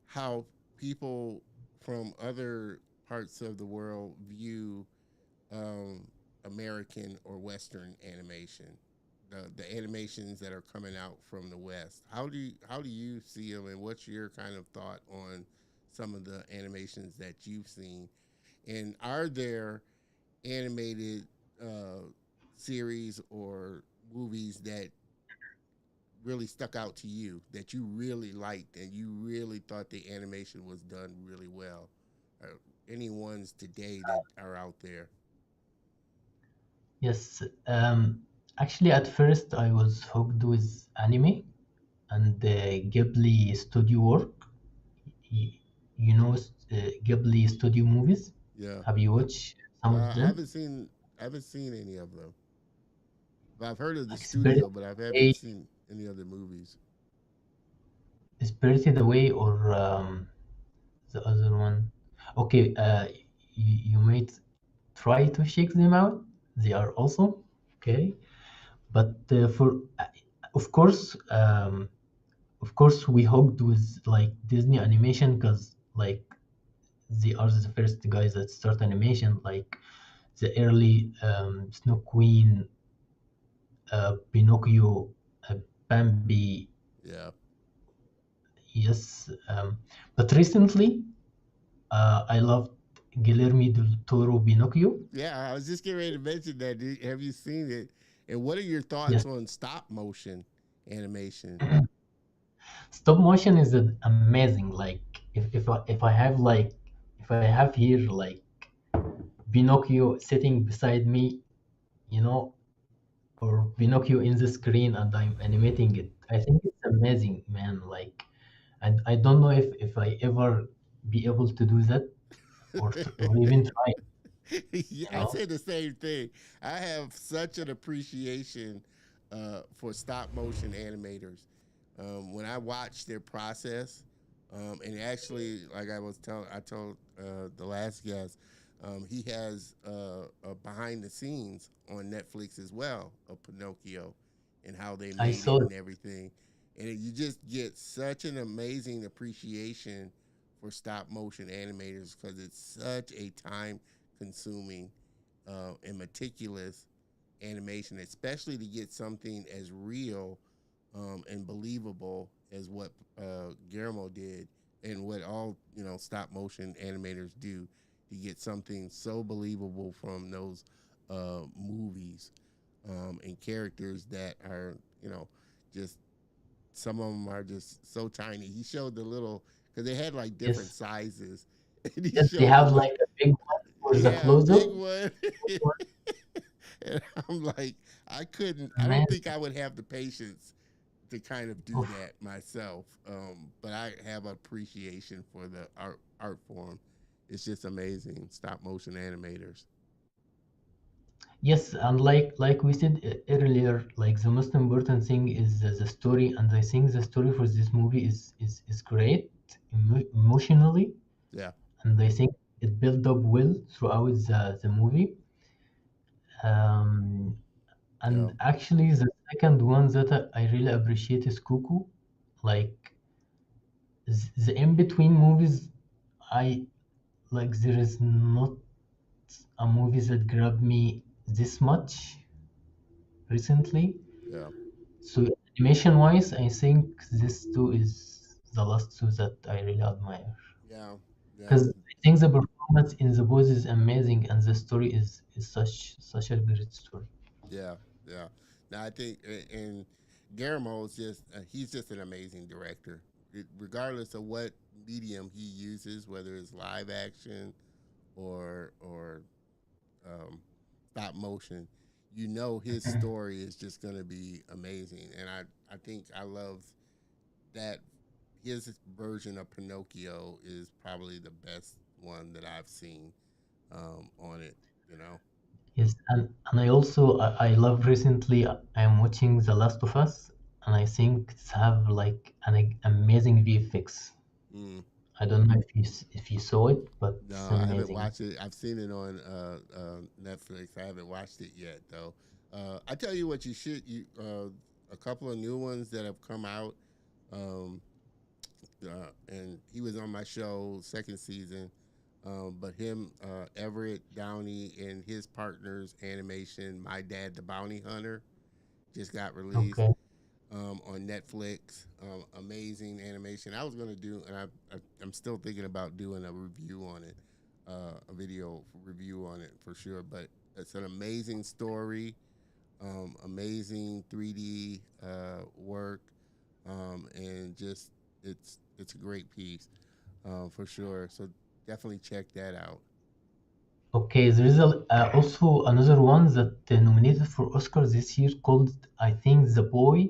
S1: how people from other parts of the world view um, American or Western animation, the animations that are coming out from the West. How do you see them, and what's your kind of thought on some of the animations that you've seen? And are there animated uh, series or movies that really stuck out to you, that you really liked and you really thought the animation was done really well? Any ones today that are out there?
S2: Yes. Actually, at first I was hooked with anime and the Ghibli studio work. Y- You know, Ghibli studio movies.
S1: Yeah.
S2: Have you watched some of
S1: I
S2: them?
S1: haven't seen any of them. But I've heard of the
S2: Like Spirited
S1: studio, but I haven't
S2: Away,
S1: seen any other movies.
S2: Spirited Away, or the other one. Okay, you might try to check them out. They are awesome. Okay, but of course, we hooked with like Disney animation because like they are the first guys that start animation, like the early Snow Queen, Pinocchio, Bambi.
S1: Yeah.
S2: Yes, but recently I loved Guillermo del Toro Pinocchio.
S1: Yeah, I was just getting ready to mention that. Have you seen it? And what are your thoughts
S2: Yes,
S1: on stop motion animation?
S2: stop motion is amazing. Like if I have here like Pinocchio sitting beside me, you know, or Pinocchio in the screen and I'm animating it. I think it's amazing, man. Like, and I don't know if I ever be able to do that. or even try.
S1: Yeah,
S2: You
S1: I
S2: know.
S1: said the same thing. I have such an appreciation for stop motion animators. When I watch their process, and actually, like I told the last guest, he has a behind the scenes on Netflix as well of Pinocchio and how they
S2: I
S1: made
S2: saw
S1: it
S2: it.
S1: and everything. And you just get such an amazing appreciation for stop motion animators because it's such a time consuming and meticulous animation, especially to get something as real and believable as what Guillermo did and what all stop motion animators do to get something so believable from those movies and characters that are just some of them are just so tiny. He showed the little because they had like different
S2: Yes,
S1: sizes, and he
S2: yes, they
S1: showed the
S2: have
S1: little
S2: like a big one for the
S1: yeah,
S2: close up.
S1: big one. And I'm like, I don't
S2: Man,
S1: think I would have the patience to kind of do
S2: oof.
S1: that myself. But I have appreciation for the art form. It's just amazing. Stop motion animators.
S2: Yes, and like we said earlier, like the most important thing is the story, and I think the story for this movie is great emotionally,
S1: Yeah,
S2: and I think it built up well throughout the movie. Um,
S1: yeah,
S2: and actually, the second one that I really appreciate is Cuckoo. Like the in between movies, I like there is not a movie that grabbed me this much recently.
S1: yeah,
S2: So animation wise, I think this two is the last two that I really admire.
S1: yeah, yeah,
S2: Because I think the performance in the boys is amazing, and the story is such a great story.
S1: yeah, yeah. Now I think, and Guillermo is just he's just an amazing director. Regardless of what medium he uses, whether it's live action or stop motion, his
S2: Mhm.
S1: story is just going to be amazing. And I think I love that his version of Pinocchio is probably the best one that I've seen on it. You know,
S2: Yes, and I also I love recently I am watching The Last of Us, and I think it's have like an amazing VFX.
S1: mm.
S2: I don't know if you saw it, but
S1: No,
S2: it's
S1: I haven't
S2: amazing.
S1: watched it. I've seen it on Netflix. I haven't watched it yet though. I tell you what, you should you a couple of new ones that have come out. Um, and he was on my show second season. But him, Everett Downey, and his partners animation, My Dad the Bounty Hunter, just got released
S2: Okay.
S1: on Netflix. Amazing animation. I was gonna do, and I'm still thinking about doing a review on it, a video review on it for sure. But it's an amazing story, amazing 3D work, and just it's a great piece for sure. So definitely check that out.
S2: Okay, there is also another one that nominated for Oscar this year called, I think, The Boy,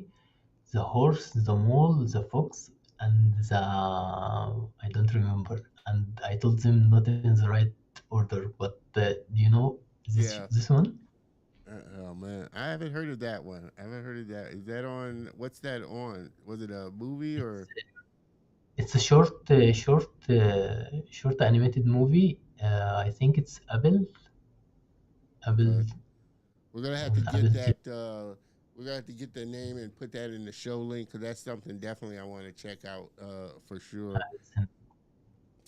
S2: The Horse, The Mole, The Fox, and the I don't remember. And I told them not in the right order, but do you know
S1: Yeah.
S2: this one?
S1: Oh man, I haven't heard of that one. I haven't heard of that. Is that on? What's that on? Was it a movie
S2: It's
S1: or?
S2: it's a short animated movie. I think it's Apple
S1: Okay, we're gonna have to
S2: on
S1: get
S2: Apple
S1: that.
S2: TV.
S1: We're gonna have to get the name and put that in the show link because that's something definitely I want to check out for sure.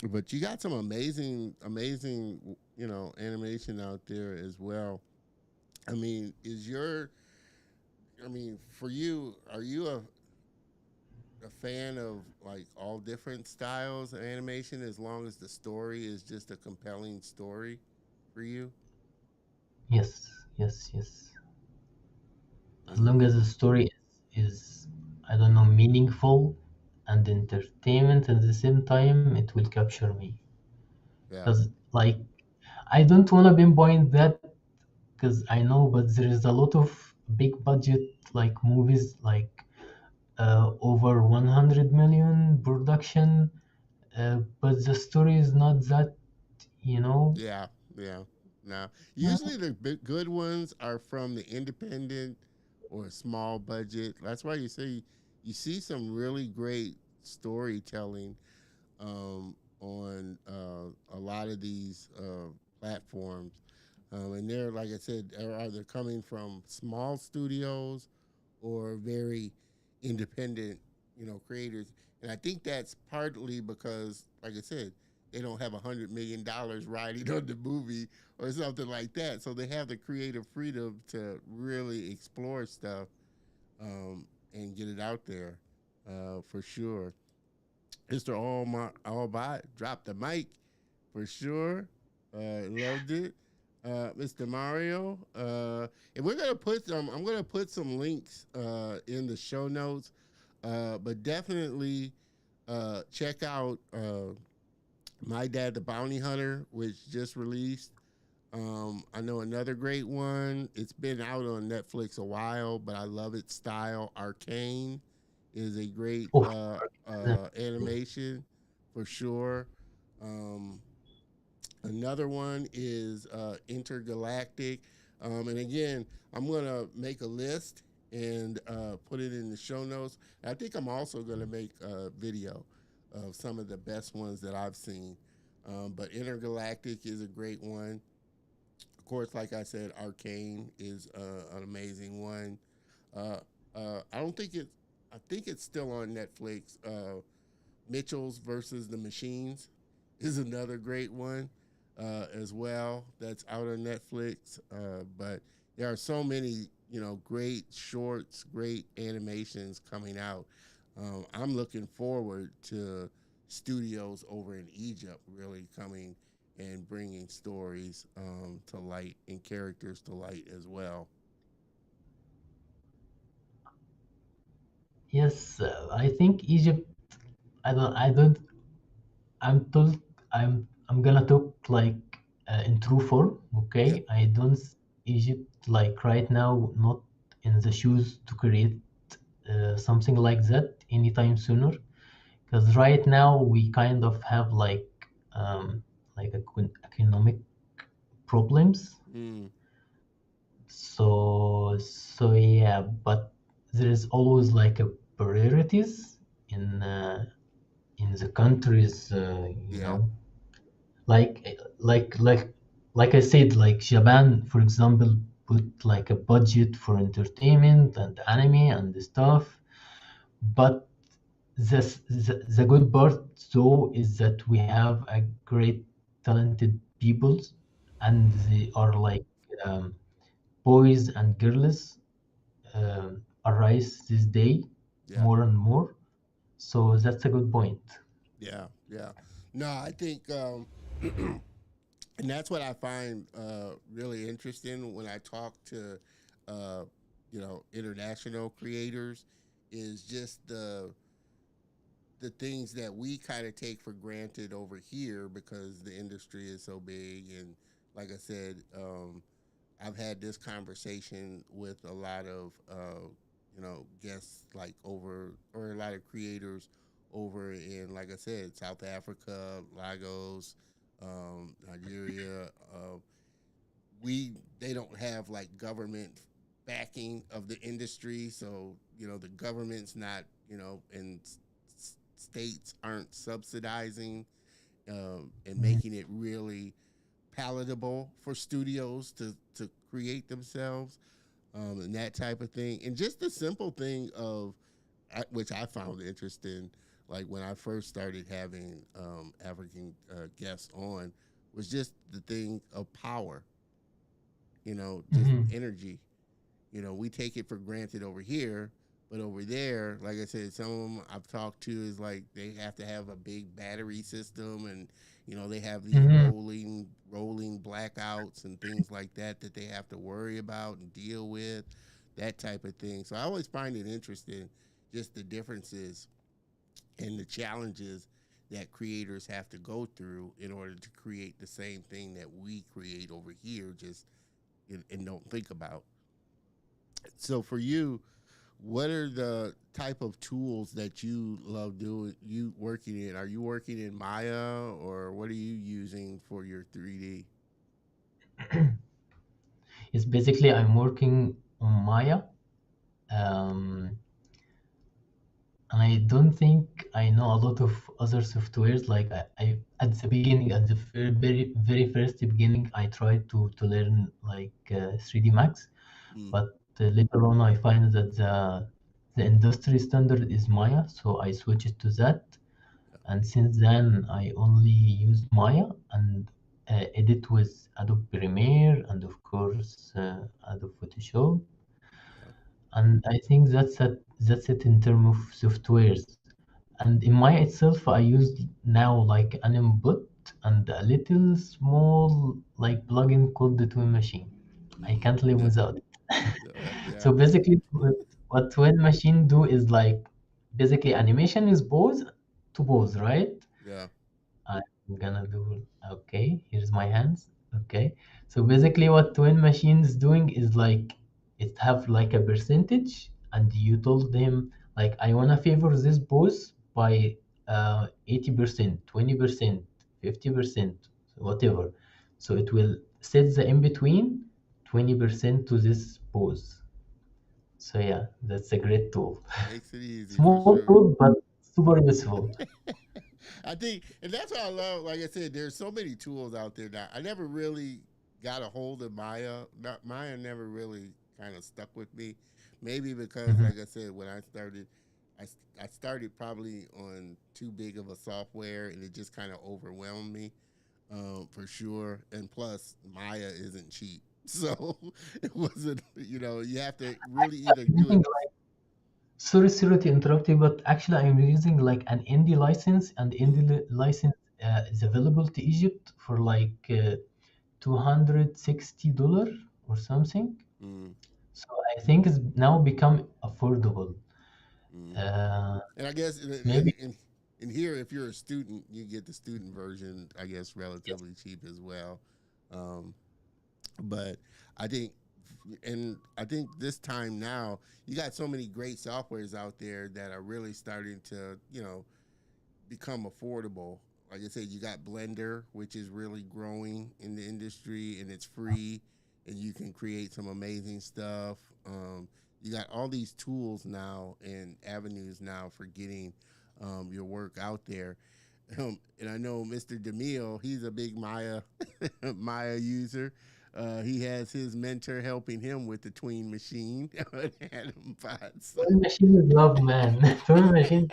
S1: But you got some amazing, animation out there as well. I mean, for you, are you a fan of like all different styles of animation as long as the story is just a compelling story for you?
S2: Yes, yes, yes. As
S1: Mm,
S2: long as the story is I don't know, meaningful and entertainment at the same time, it will capture me.
S1: yeah,
S2: Because like I don't want to pinpoint that because I know, but there is a lot of big budget like movies like over 100 million production, but the story is not that you know.
S1: Yeah, yeah. Now,
S2: Yeah.
S1: usually the good ones are from the independent or small budget. That's why you see some really great storytelling on a lot of these platforms, and they're like I said, they're either coming from small studios or very independent, creators. And I think that's partly because, like I said, they don't have $100 million riding on the movie or something like that, so they have the creative freedom to really explore stuff and get it out there for sure. Mr. Allbot dropped the mic for sure. Loved it. Mr. Mario. And we're gonna put some. I'm gonna put some links in the show notes. But definitely check out My Dad the Bounty Hunter, which just released. I know another great one. It's been out on Netflix a while, but I love its style. Arcane is a great
S2: Oh,
S1: animation for sure. Um, Another one is Intergalactic. And again, I'm going to make a list and put it in the show notes. I think I'm also going to make a video of some of the best ones that I've seen. But Intergalactic is a great one. Of course, like I said, Arcane is an amazing one. Uh, I don't think it. I think it's still on Netflix. Mitchell's versus the Machines is another great one as well. That's out on Netflix. But there are so many, great shorts, great animations coming out. I'm looking forward to studios over in Egypt really coming and bringing stories to light and characters to light as well.
S2: yes, I think Egypt. I don't. I'm told. I'm gonna talk like in true form.
S1: Yep.
S2: Okay, I don't Egypt like right now not in the shoes to create something like that anytime sooner. Because right now we kind of have like economic problems.
S1: Mm,
S2: So yeah, but there is always like a priorities in the countries,
S1: yeah.
S2: like I said, like Japan, for example, put like a budget for entertainment and anime and stuff. But the good part though is that we have a great talented people, and they are like um, boys and girls arise this day
S1: Yeah.
S2: more and more. So that's a good point.
S1: Yeah. Yeah. No, I think and that's what I find really interesting when I talk to uh, international creators is just the things that we kind of take for granted over here because the industry is so big. And like I said, I've had this conversation with a lot of guests like over or a lot of creators over in, like I said, South Africa, Lagos, Nigeria. We They don't have like government backing of the industry, so the government's not and states aren't subsidizing and
S2: Mhm.
S1: making it really palatable for studios to create themselves and that type of thing. And just the simple thing of which I found interesting, like when I first started having African guests on, was just the thing of power. Just
S2: Mhm.
S1: energy. We take it for granted over here, but over there, like I said, some of them I've talked to is like they have to have a big battery system, and they have these
S2: Mhm.
S1: rolling blackouts and things like that they have to worry about and deal with, that type of thing. So I always find it interesting, just the differences and the challenges that creators have to go through in order to create the same thing that we create over here, just and don't think about. So for you, what are the type of tools that you love doing? You working in? Are you working in Maya, or what are you using for your 3D?
S2: It's basically I'm working on Maya. Um, and I don't think I know a lot of other softwares. Like I at the beginning, at the very first beginning, I tried to learn like 3D Max,
S1: Mm,
S2: but later on I find that the industry standard is Maya, so I switched to that.
S1: yeah,
S2: And since then, I only use Maya and edit with Adobe Premiere and of course Adobe Photoshop.
S1: yeah.
S2: And I think that's it in terms of softwares. And in Maya itself, I use now like an input and a little small like plugin called the Twin Machine. I
S1: Mm,
S2: can't live without it.
S1: yeah,
S2: So basically, what Twin Machine do is like basically animation is pose to pose, right?
S1: yeah.
S2: I'm gonna do okay. Here's my hands. Okay. So basically, what Twin Machines doing is like it have like a percentage, and you told them like I wanna favor this pose by 80%, 20%, 50%, whatever. So it will set the in between 20% to this pose. So yeah, that's a great tool.
S1: Makes it easy for
S2: Small
S1: sure.
S2: tool, but super useful.
S1: I think, and that's what I love. Like I said, there's so many tools out there now. I never really got a hold of Maya. Maya never really kind of stuck with me. Maybe because,
S2: Mhm.
S1: like I said, when I started, I started probably on too big of a software, and it just kind of overwhelmed me, for sure. And plus, Maya isn't cheap, so it wasn't. You have to really either do it.
S2: Using sorry to interrupt you, but actually I'm using like an indie license, and
S1: Mm,
S2: indie license is available to Egypt for like $260 or something.
S1: mm,
S2: So I think it's now become affordable.
S1: mm.
S2: Uh,
S1: And I guess
S2: maybe
S1: in here, if you're a student, you get the student version. I guess
S2: yes.
S1: relatively cheap as well. Um, but I think, and I think this time now, you got so many great softwares out there that are really starting to become affordable. Like I said, you got Blender, which is really growing in the industry, and it's free, and you can create some amazing stuff. You got all these tools now and avenues now for getting your work out there. And I know Mr. DeMille, he's a big Maya Maya user. He has his mentor helping him with the tween machine, Adam Potts.
S2: Twin machine is love, man. Twin machine.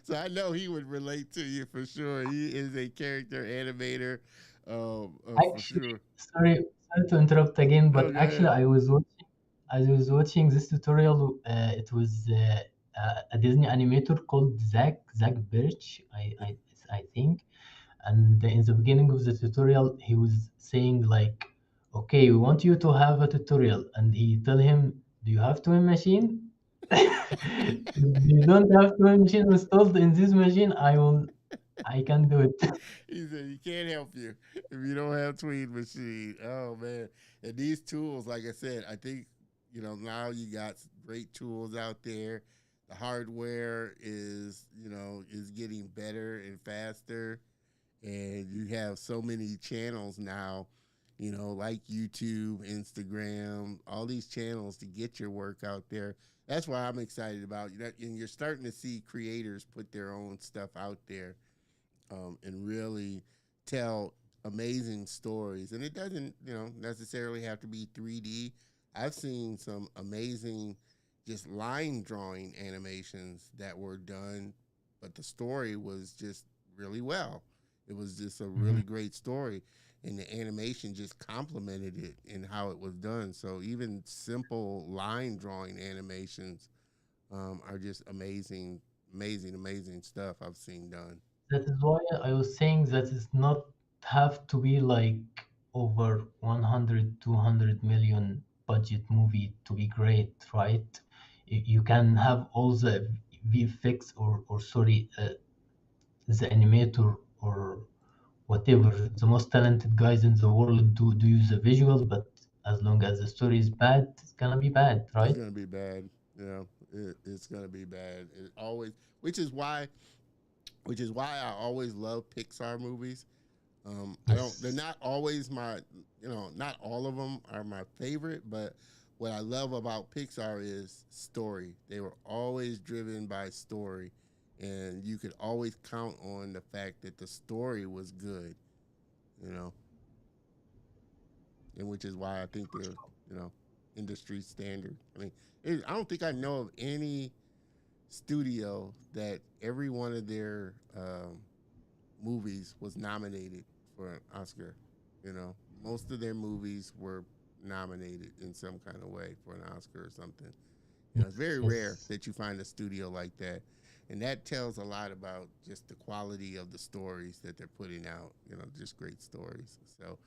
S1: So I know he would relate to you for sure. He is a character animator, for
S2: Actually,
S1: sure.
S2: sorry to interrupt again,
S1: Oh,
S2: but
S1: go
S2: actually
S1: ahead.
S2: I was watching this tutorial. It was a Disney animator called Zach Birch, I think. And in the beginning of the tutorial, he was saying like, "Okay, we want you to have a tutorial," and he tell him, "Do you have twin machine? If you don't have twin machine installed in this machine, I can do it."
S1: He said he can't help you if you don't have Tweed Machine. Oh man! And these tools, like I said, I think now you got great tools out there. The hardware is getting better and faster, and you have so many channels now. Like YouTube, Instagram, all these channels to get your work out there. That's why I'm excited about that. And you're starting to see creators put their own stuff out there, and really tell amazing stories. And it doesn't, necessarily have to be 3D. I've seen some amazing just line drawing animations that were done, but the story was just really well. It was just a
S2: Mhm.
S1: really great story, and the animation just complemented it in how it was done. So even simple line drawing animations are just amazing, amazing, amazing stuff I've seen done.
S2: That is why I was saying that it's not have to be like over 100, 200 million budget movie to be great, right? You can have all the VFX or sorry, the animator or whatever, the most talented guys in the world do use the visual, but as long as the story is bad, it's gonna be bad,
S1: It's
S2: right?
S1: gonna be bad. You know, it's gonna be bad. It always, which is why, which is why I always love Pixar movies. I don't. They're
S2: Yes.
S1: not always my. You know, not all of them are my favorite, but what I love about Pixar is story. They were always driven by story, and you could always count on the fact that the story was good. You know, and which is why I think they're, you know, industry standard. I mean, I don't think I know of any studio that every one of their movies was nominated for an Oscar. You know, most of their movies were nominated in some kind of way for an Oscar or something. You know, it's
S2: Yes.
S1: very rare
S2: Yes.
S1: that you find a studio like that. And that tells a lot about just the quality of the stories that they're putting out, you know, just great stories. So,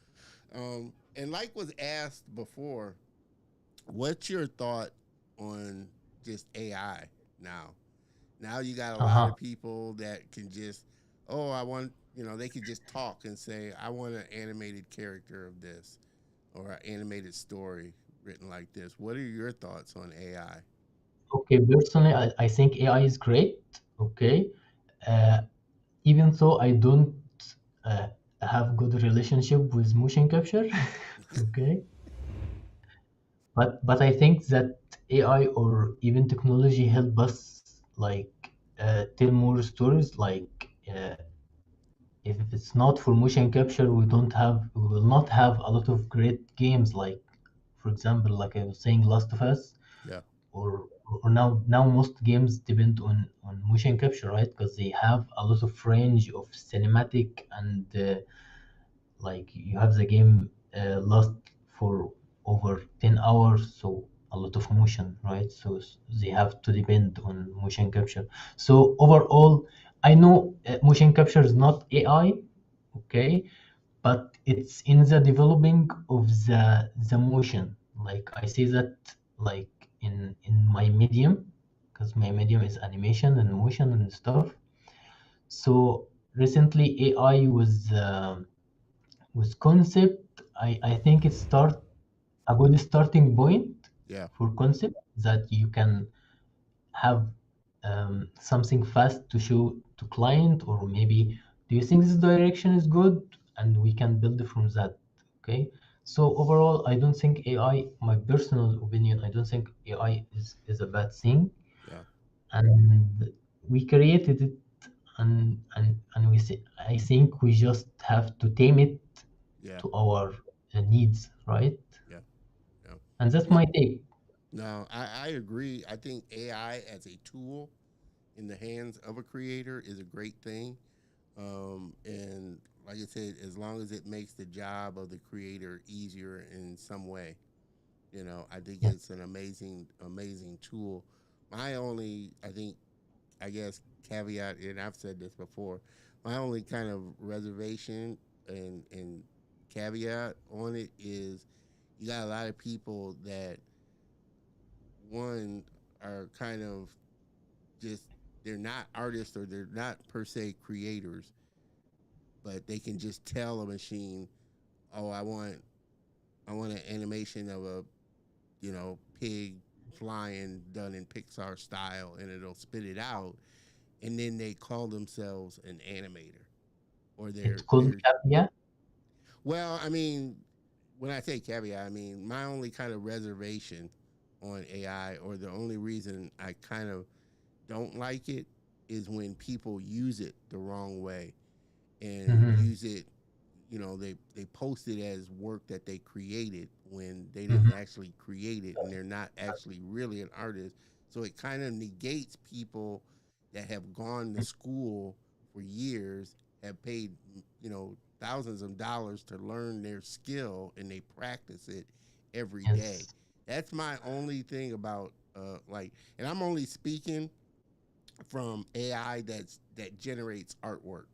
S1: and like was asked before, what's your thought on just AI now? Now you got a lot
S2: Uh-huh.
S1: of people that can just, oh, I want, you know, they could just talk and say, I want an animated character of this or an animated story written like this. What are your thoughts on AI?
S2: Okay, personally, I think AI is great. Okay. Uh, Even though I don't uh, have good relationship with motion capture. Okay. But I think that AI or even technology help us like tell more stories. Like if it's not for motion capture, we will not have a lot of great games. Like for example, like I was saying, Last of Us,
S1: Yeah,
S2: or now most games depend on motion capture, right? Because they have a lot of range of cinematic and like you have the game last for over 10 hours, so a lot of motion, right? So they have to depend on motion capture. So overall, I know motion capture is not AI, okay, but it's in the developing of the motion. Like I say that like in my medium, because my medium is animation and motion and stuff. So recently AI with concept, I think it start a good starting point
S1: yeah,
S2: for concept that you can have something fast to show to client, or maybe do you think this direction is good, and we can build from that. Okay, so overall I don't think AI, my personal opinion, I don't think AI is a bad thing,
S1: yeah,
S2: and we created it, and we say, I think we just have to tame it
S1: yeah,
S2: to our needs, right?
S1: yeah, yeah.
S2: And that's
S1: No,
S2: my take.
S1: no, I agree. I think AI as a tool in the hands of a creator is a great thing. And like I said, as long as it makes the job of the creator easier in some way, you know, I think
S2: Yeah.
S1: it's an amazing, amazing tool. My only, I think, I guess, caveat, and I've said this before, my only kind of reservation and caveat on it is you got a lot of people that, one, are kind of just, they're not artists or they're not per se creators, but they can just tell a machine, oh, I want an animation of a, you know, pig flying done in Pixar style, and it'll spit it out, and then they call themselves an animator, or
S2: It's called
S1: they're
S2: Capia.
S1: well, I mean, when I say caveat, I mean my only kind of reservation on AI, or the only reason I kind of don't like it, is when people use it the wrong way and
S2: Mm-hmm.
S1: use it, you know, they post it as work that they created when they didn't
S2: Mm-hmm.
S1: actually create it, and they're not actually really an artist. So it kind of negates people that have gone to school for years, have paid, you know, thousands of dollars to learn their skill, and they practice it every day.
S2: Yes.
S1: That's my only thing about like, and I'm only speaking from AI that generates artwork,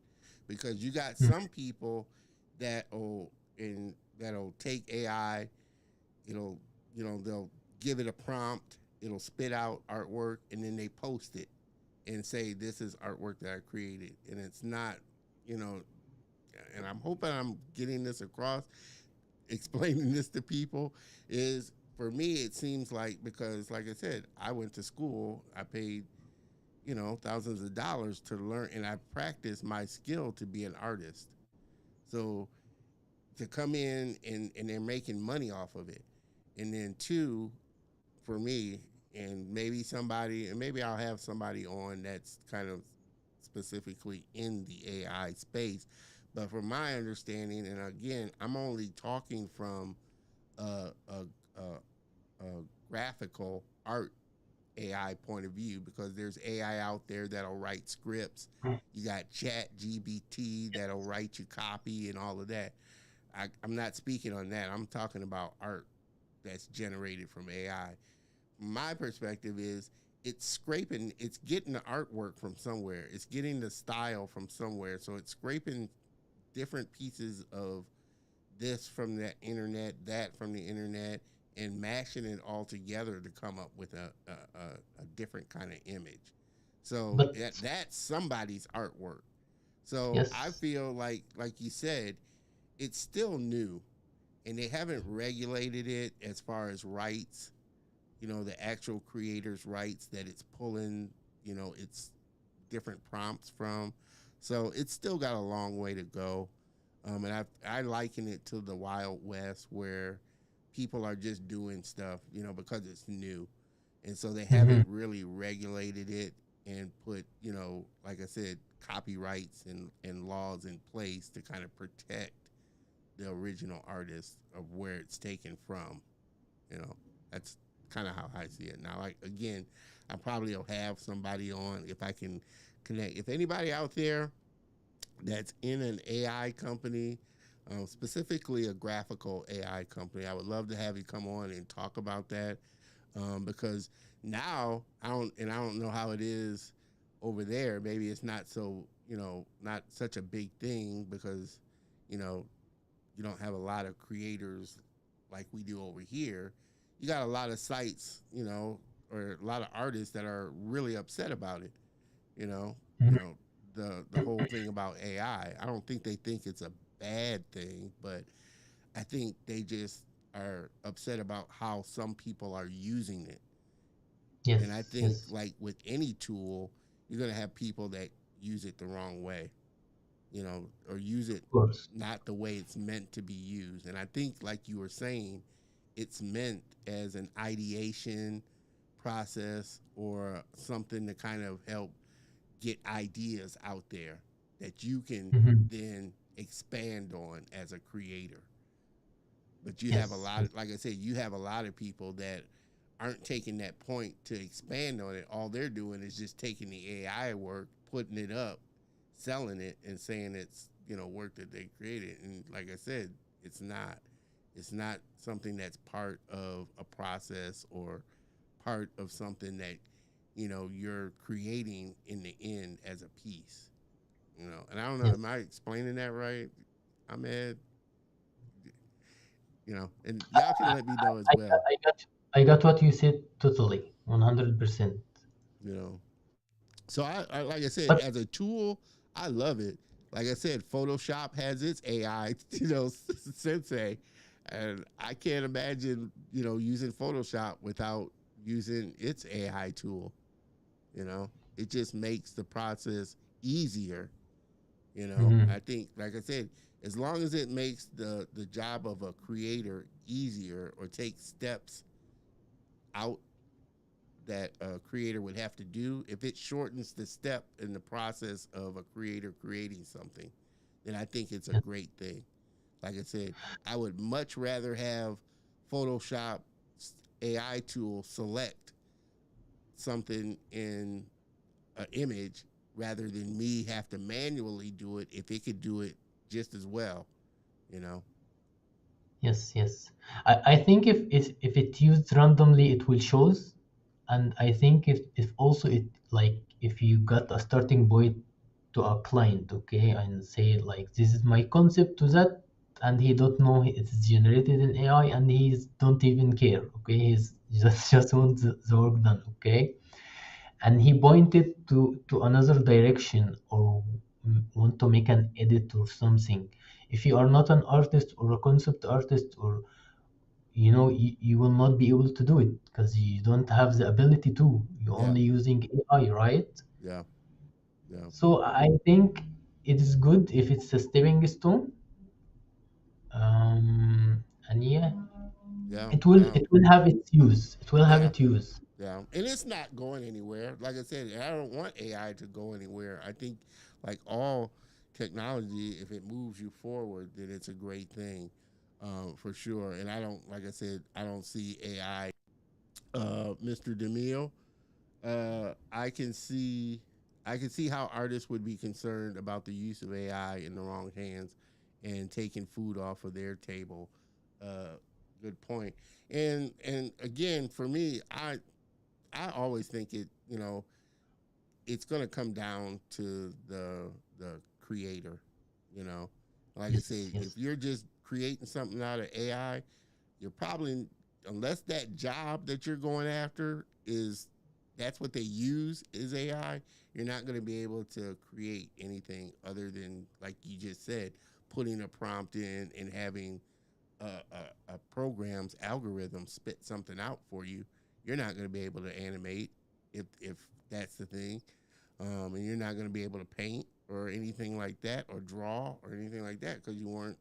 S1: because you got
S2: Mm.
S1: some people that'll take AI, it'll, you know, they'll give it a prompt, it'll spit out artwork, and then they post it and say this is artwork that I created, and it's not, you know, and I'm hoping I'm getting this across, explaining this to people, is for me, it seems like, because, like I said, I went to school, I paid, thousands of dollars to learn, and I practiced my skill to be an artist. So to come in and they're making money off of it. And then two, for me, and maybe somebody, and maybe I'll have somebody on that's kind of specifically in the AI space. But from my understanding, and again, I'm only talking from a graphical art AI point of view, because there's AI out there that'll write scripts. You got Chat GBT that'll write you copy and all of that. I'm not speaking on that. I'm talking about art that's generated from AI. My perspective is it's getting the artwork from somewhere. It's getting the style from somewhere. So it's scraping different pieces of this from the internet, that from the internet, and mashing it all together to come up with a different kind of image. So
S2: But
S1: that's somebody's artwork. So I
S2: yes.
S1: feel like you said, it's still new, and they haven't regulated it as far as rights. The actual creator's rights that it's pulling. It's different prompts from. So it's still got a long way to go. And I liken it to the Wild West, where people are just doing stuff, because it's new, and so they haven't
S2: Mhm.
S1: really regulated it and put, like I said, copyrights and laws in place to kind of protect the original artist of where it's taken from. That's kind of how I see it now. Like, again, I probably will have somebody on if I can connect. If anybody out there that's in an AI company, specifically a graphical AI company, I would love to have you come on and talk about that, because now I don't know how it is over there. Maybe it's not so, not such a big thing, because you know you don't have a lot of creators like we do over here. You got a lot of sites, or a lot of artists that are really upset about it. You know, you
S2: Mhm.
S1: know the whole thing about AI. I don't think they think it's a bad thing, but I think they just are upset about how some people are using it. And I
S2: Yes,
S1: think,
S2: yes,
S1: like with any tool, you're gonna have people that use it the wrong way, or use it
S2: of course.
S1: not the way it's meant to be used. And I think, like you were saying, it's meant as an ideation process, or something to kind of help get ideas out there that you can
S2: Mhm.
S1: then expand on as a creator. But you have a
S2: Yes,
S1: lot
S2: yes.
S1: of, like I said, you have a lot of people that aren't taking that point to expand on it. All they're doing is just taking the AI work, putting it up, selling it, and saying it's, work that they created. And like I said, it's not. It's not something that's part of a process, or part of something that, you're creating in the end as a piece. And I don't know, am
S2: Yes.
S1: I explaining that right? Ahmed, and
S2: I,
S1: y'all can let me know as
S2: I,
S1: well.
S2: I got I got what you said totally, 100%.
S1: You know, so I like I said,
S2: But
S1: as a tool, I love it. Like I said, Photoshop has its AI, sensei, and I can't imagine, using Photoshop without using its AI tool. It just makes the process easier. I
S2: mhm.
S1: think, like I said, as long as it makes the job of a creator easier, or takes steps out that a creator would have to do, if it shortens the step in the process of a creator creating something, then I think it's a
S2: Yes.
S1: great thing. Like I said, I would much rather have Photoshop AI tool select something in an image, rather than me have to manually do it, if it could do it just as well, you know.
S2: Yes, yes. I think if it used randomly, it will shows, and I think if also it like if you got a starting point to a client, okay, and say like this is my concept to that, and he don't know it's generated in AI, and he's don't even care, okay, he's just wants the work done, okay, and he pointed to another direction, or want to make an edit or something. If you are not an artist or a concept artist, or you will not be able to do it because you don't have the ability to. You're
S1: Yeah,
S2: only using AI, right?
S1: yeah, yeah,
S2: So I think it is good if it's a stepping stone. And yeah,
S1: yeah,
S2: it will
S1: yeah,
S2: it will have its use. It will have
S1: yeah.
S2: its use.
S1: Yeah, and it's not going anywhere. Like I said, I don't want AI to go anywhere. I think, like all technology, if it moves you forward, then it's a great thing, for sure. And I don't, like I said, I don't see AI. Mr. DeMille, I can see, I can see how artists would be concerned about the use of AI in the wrong hands and taking food off of their table. Good point. And again, for me, I always think it, it's going to come down to the creator, you know. Like I
S2: Yes,
S1: say, if
S2: yes.
S1: you're just creating something out of AI, you're probably, unless that job that you're going after is that's what they use is AI, you're not going to be able to create anything other than, like you just said, putting a prompt in and having a program's algorithm spit something out for you. You're not going to be able to animate if that's the thing, and you're not going to be able to paint or anything like that, or draw or anything like that because you weren't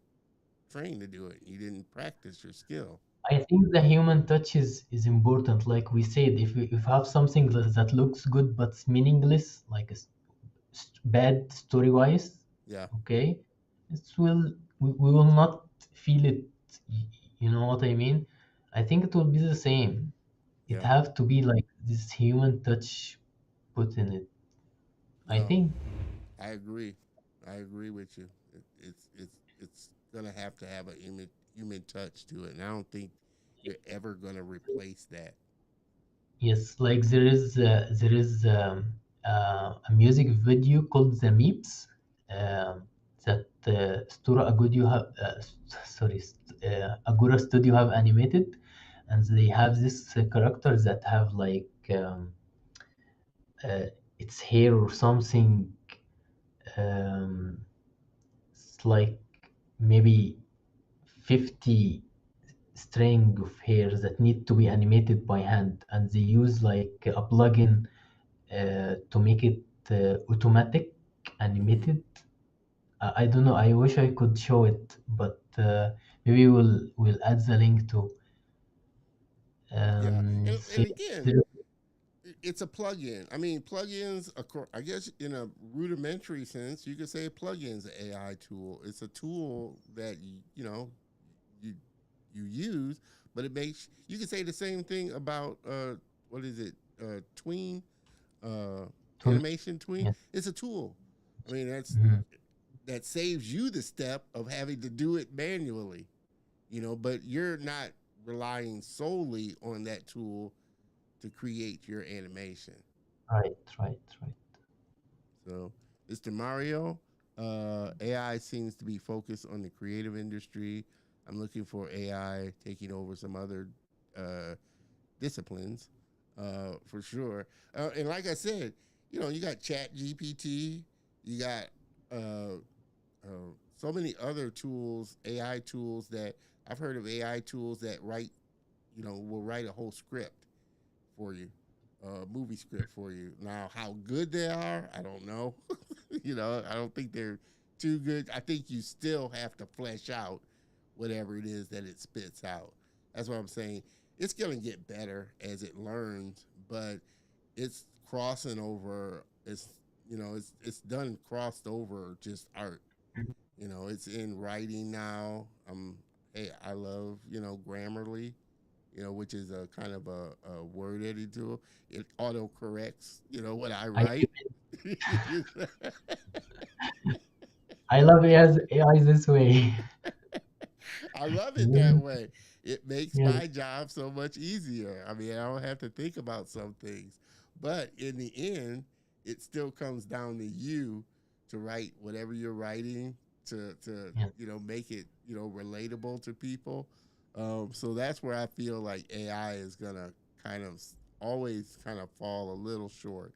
S1: trained to do it. You didn't practice your skill.
S2: I think the human touch is important. Like we said, if you have something that looks good but it's meaningless, like bad story wise,
S1: Yeah,
S2: okay, we will not feel it. y- You know what I mean? I think it will be the same. It
S1: yeah.
S2: have to be like this human touch put in it. I
S1: No,
S2: think
S1: I agree. I agree with you. It's gonna have to have a human touch to it, and I don't think you're ever gonna replace that.
S2: yes. Like there is a music video called The Meeps that Stura Agudio have sorry Agora Studio have animated, and they have this characters that have like uh, its hair or something. Um, it's like maybe 50 string of hairs that need to be animated by hand, and they use like a plugin to make it automatic
S1: Hmm.
S2: animated. I don't know. I wish I could show it, but maybe we'll add the link to.
S1: Yeah,
S2: So
S1: and
S2: yes,
S1: again,
S2: there-
S1: it's a plug-in. I mean, plugins. I guess in a rudimentary sense, you could say a plugin's an AI tool. It's a tool that you you use, but it makes you can say the same thing about what is it, tween, uh,
S2: to
S1: animation tween.
S2: yes.
S1: It's a tool. I mean,
S2: Mhm.
S1: that saves you the step of having to do it manually, but you're not relying solely on that tool to create your animation.
S2: Right, right, right.
S1: So, Mr. Mario, AI seems to be focused on the creative industry. I'm looking for AI taking over some other uh, disciplines, for sure. And like I said, you got Chat GPT, you got uh, so many other tools, AI tools that I've heard of AI tools that will write a whole script for you, movie script for you. Now, how good they are, I don't know. I don't think they're too good. I think you still have to flesh out whatever it is that it spits out. That's what I'm saying. It's going to get better as it learns, but it's crossing over. It's done crossed over just art. It's in writing now. Hey, I love Grammarly, which is a kind of a word editing tool. It auto corrects, what I
S2: I
S1: write.
S2: I love AI this way.
S1: I love it that
S2: Yeah,
S1: way. It makes
S2: yes,
S1: my job so much easier. I mean, I don't have to think about some things. But in the end, it still comes down to you to write whatever you're writing to
S2: yes.
S1: make it relatable to people. So that's where I feel like AI is gonna kind of always kind of fall a little short.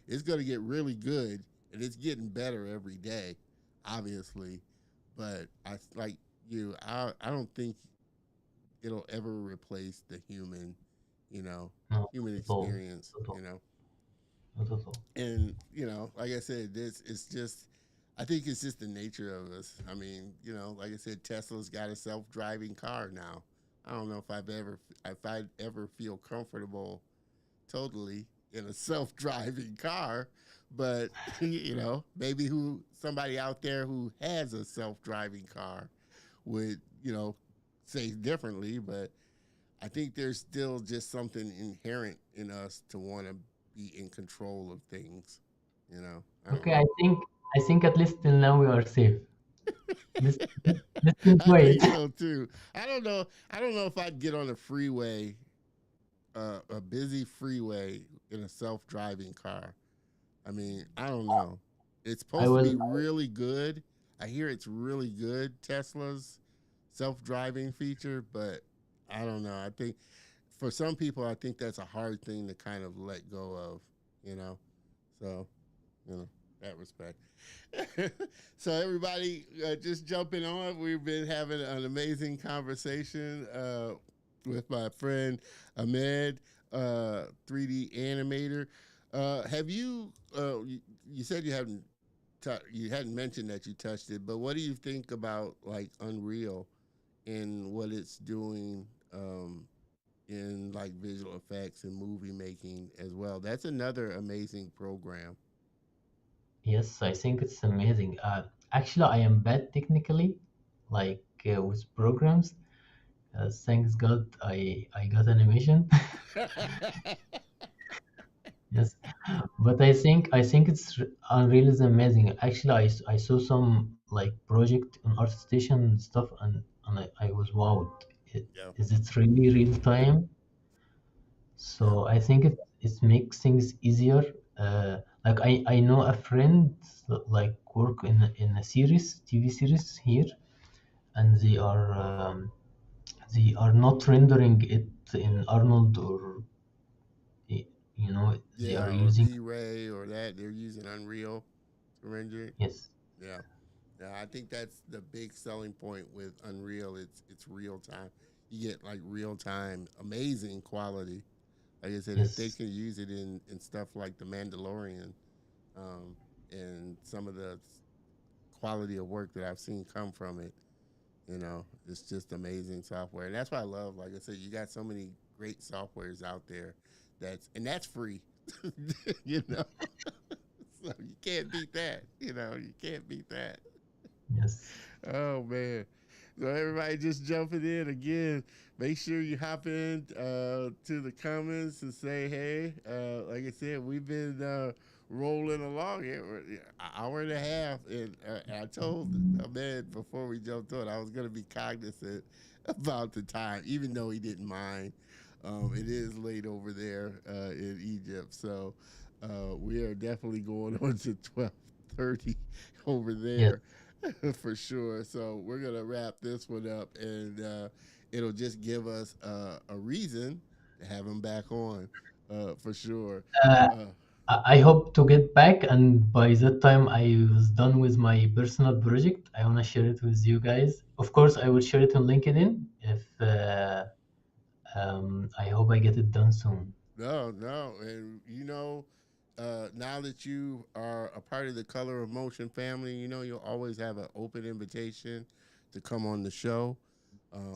S1: It's gonna get really good, and it's getting better every day, obviously. But I like I don't think it'll ever replace the human, you know,
S2: No,
S1: human
S2: not at all.
S1: experience,
S2: Not at
S1: you
S2: all.
S1: know.
S2: Not at all.
S1: And like I said, this it's just. I think it's just the nature of us. I mean, like I said, Tesla's got a self-driving car now. I don't know if I'd ever feel comfortable totally in a self-driving car, but maybe who somebody out there who has a self-driving car would say differently. But I think there's still just something inherent in us to want to be in control of things. I don't
S2: Okay,
S1: know.
S2: I think at least till now we are safe. Let's let's
S1: I
S2: enjoy it.
S1: think so too. I don't know if I'd get on a freeway, a busy freeway in a self-driving car. I mean, I don't know. It's
S2: I
S1: supposed to
S2: will.
S1: be really good. I hear it's really good, Tesla's self-driving feature, but I don't know. I think for some people, I think that's a hard thing to kind of let go of, you know. So, that respect. So everybody, just jumping on. We've been having an amazing conversation with my friend Ahmed, 3D animator. Have you? You said you hadn't mentioned that you touched it, but what do you think about like Unreal and what it's doing in like visual effects and movie making as well? That's another amazing program.
S2: Yes, I think it's amazing. Actually, I am bad technically, like with programs. Thanks God, I got animation. Yes, but I think Unreal is amazing. Actually, I saw some like project on ArtStation stuff, and I was wowed.
S1: Yeah,
S2: Is it really real time?
S1: yeah,
S2: So I think it makes things easier. Like I know a friend like work in a series, TV series here, and they are not rendering it in Arnold or you know they
S1: yeah.
S2: are
S1: Or
S2: using.
S1: V-Ray or that they're using Unreal to render it.
S2: Yes,
S1: Yeah. Yeah, I think that's the big selling point with Unreal. It's real time. You get like real time, amazing quality. Like I said, if they
S2: yes,
S1: can use it in stuff like The Mandalorian, um, and some of the quality of work that I've seen come from it, it's just amazing software. And that's why I love, like I said, you got so many great softwares out there that's free. you know. So you can't beat that. You can't beat that.
S2: yes.
S1: Oh man. So everybody just jumping in again. Make sure you hop in to the comments and say hey. Like I said, we've been rolling along here for an hour and a half, and I told Ahmed before we jumped on I was going to be cognizant about the time, even though he didn't mind. It is late over there in Egypt, so we are definitely going on to 12:30 over
S2: Yes.
S1: there. For sure. So we're gonna wrap this one up, and it'll just give us a reason to have him back on, for sure.
S2: Uh,
S1: Uh,
S2: I hope to get back, and by that time I was done with my personal project. I wanna share it with you guys. Of course, I will share it on LinkedIn. If I hope I get it done soon.
S1: no, no, and now that you are a part of the Color of Motion family, you'll always have an open invitation to come on the show.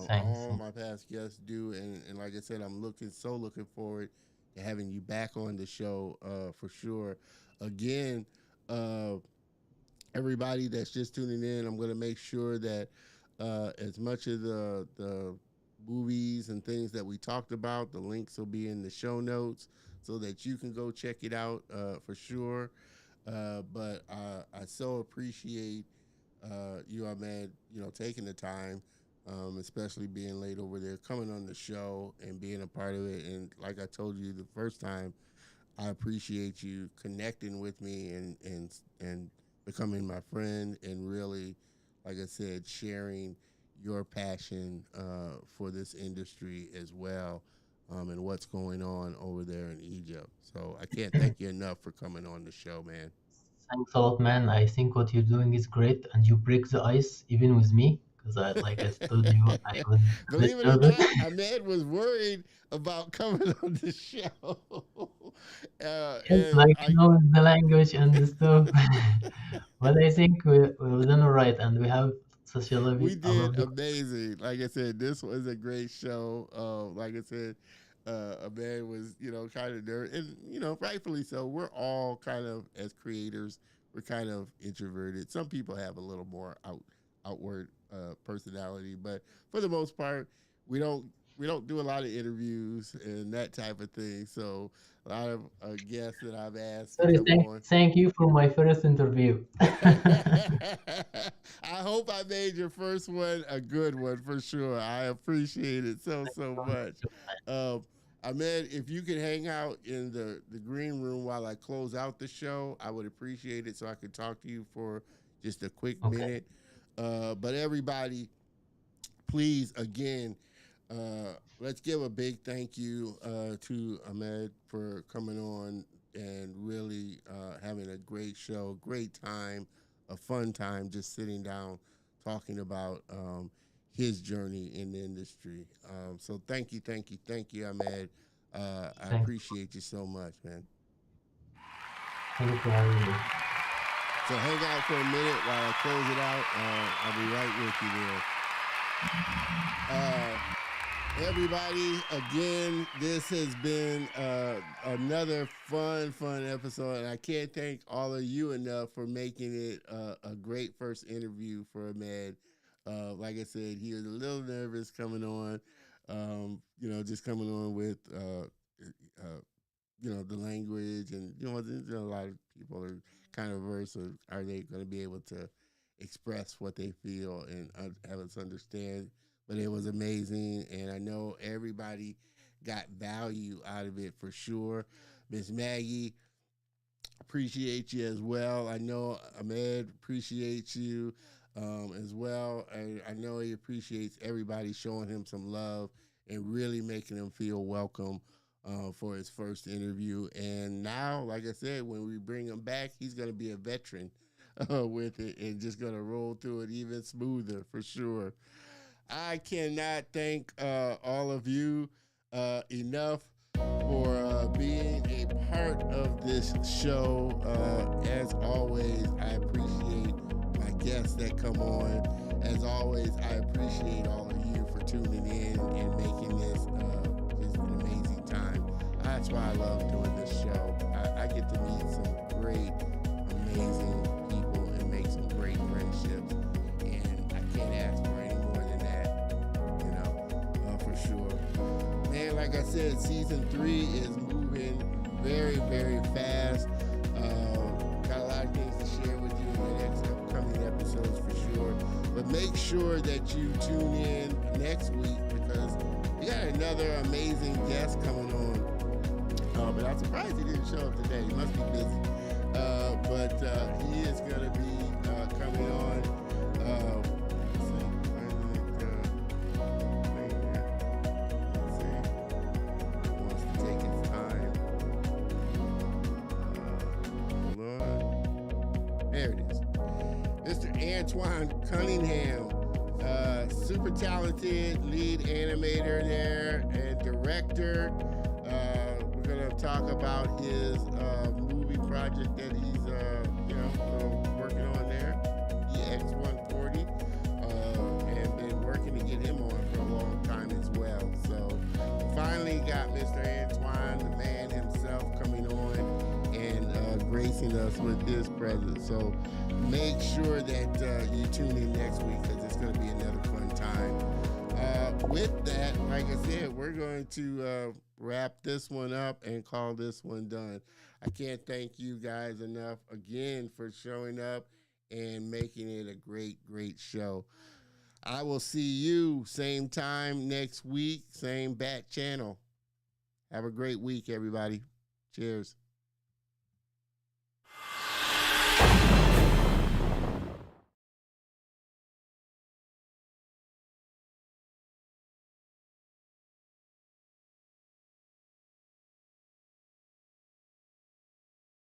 S2: Thanks.
S1: All my past guests do, and like I said, I'm looking forward to having you back on the show for sure. Again, uh, everybody that's just tuning in, I'm going to make sure that as much of the movies and things that we talked about, the links will be in the show notes so that you can go check it out for sure. But I so appreciate you, Ahmed, taking the time, especially being late over there, coming on the show and being a part of it. And like I told you the first time, I appreciate you connecting with me and becoming my friend and really, like I said, sharing your passion for this industry as well, and what's going on over there in Egypt. So I can't thank you enough for coming on the show, man.
S2: Thanks a lot, man. I think what you're doing is great, and you break the ice even with me because like I told you, I was a bit
S1: Believe it or
S2: nervous.
S1: not, Ahmed was worried about coming on the show.
S2: Yes,
S1: And
S2: like
S1: I
S2: the language and the stuff. But I think we've done all right, and we have such
S1: we
S2: a
S1: did
S2: lovely.
S1: amazing. Like I said, this was a great show. Like I said, Ahmed was, kind of nerd, and rightfully so. We're all kind of, as creators, we're kind of introverted. Some people have a little more outward personality, but for the most part, we don't we don't do a lot of interviews and that type of thing. So a lot of guests that I've asked to
S2: Sorry,
S1: come on.
S2: thank you for my first interview.
S1: I hope I made your first one a good one for sure. I appreciate it so much. Um, Ahmed, if you could hang out in the green room while I close out the show, I would appreciate it so I could talk to you for just a quick
S2: Okay,
S1: minute. But everybody, please, again, let's give a big thank you to Ahmed for coming on and really having a great show, great time, a fun time, just sitting down talking about his journey in the industry. So thank you, Ahmed. I
S2: thanks.
S1: appreciate you so much, man.
S2: Thank you for having me.
S1: So hang out for a minute while I close it out. I'll be right with you there. Everybody, again, this has been another fun episode, and I can't thank all of you enough for making it a great first interview for Ahmed. Like I said, he was a little nervous coming on, just coming on with the language, and a lot of people are kind of averse. Or are they going to be able to express what they feel and have us understand? But it was amazing, and I know everybody got value out of it for sure. Miss Maggie, appreciate you as well. I know Ahmed appreciates you as well. I know he appreciates everybody showing him some love and really making him feel welcome for his first interview. And now, like I said, when we bring him back, he's going to be a veteran with it and just going to roll through it even smoother for sure. I cannot thank all of you enough for being a part of this show. As always, I appreciate my guests that come on. As always, I appreciate all of you for tuning in and making this just an amazing time. That's why I love doing this show. I get to meet some great, amazing people and make some great friendships. And I can't ask for any more than that, for sure. Man, like I said, season 3 is moving very fast. Got a lot of things to share with you in the next upcoming episodes for sure. But make sure that you tune in next week because we got another amazing guest coming on. But I'm surprised he didn't show up today. He must be busy. But he is going to be coming on. Let's see. Let's see. He wants to take his time. Hold on. There it is. Mr. Antoine Cunningham. Super talented lead animator there and director. We're going to talk about his movie project that he's working on there, EX140, and been working to get him on for a long time as well. So finally got Mr. Antoine, the man himself, coming on and gracing us with his presence. So make sure that you tune in next week because it's going to be another fun time. With that, like I said, we're going to wrap this one up and call this one done. I can't thank you guys enough again for showing up and making it a great show. I will see you same time next week, same bat channel. Have a great week, everybody. Cheers.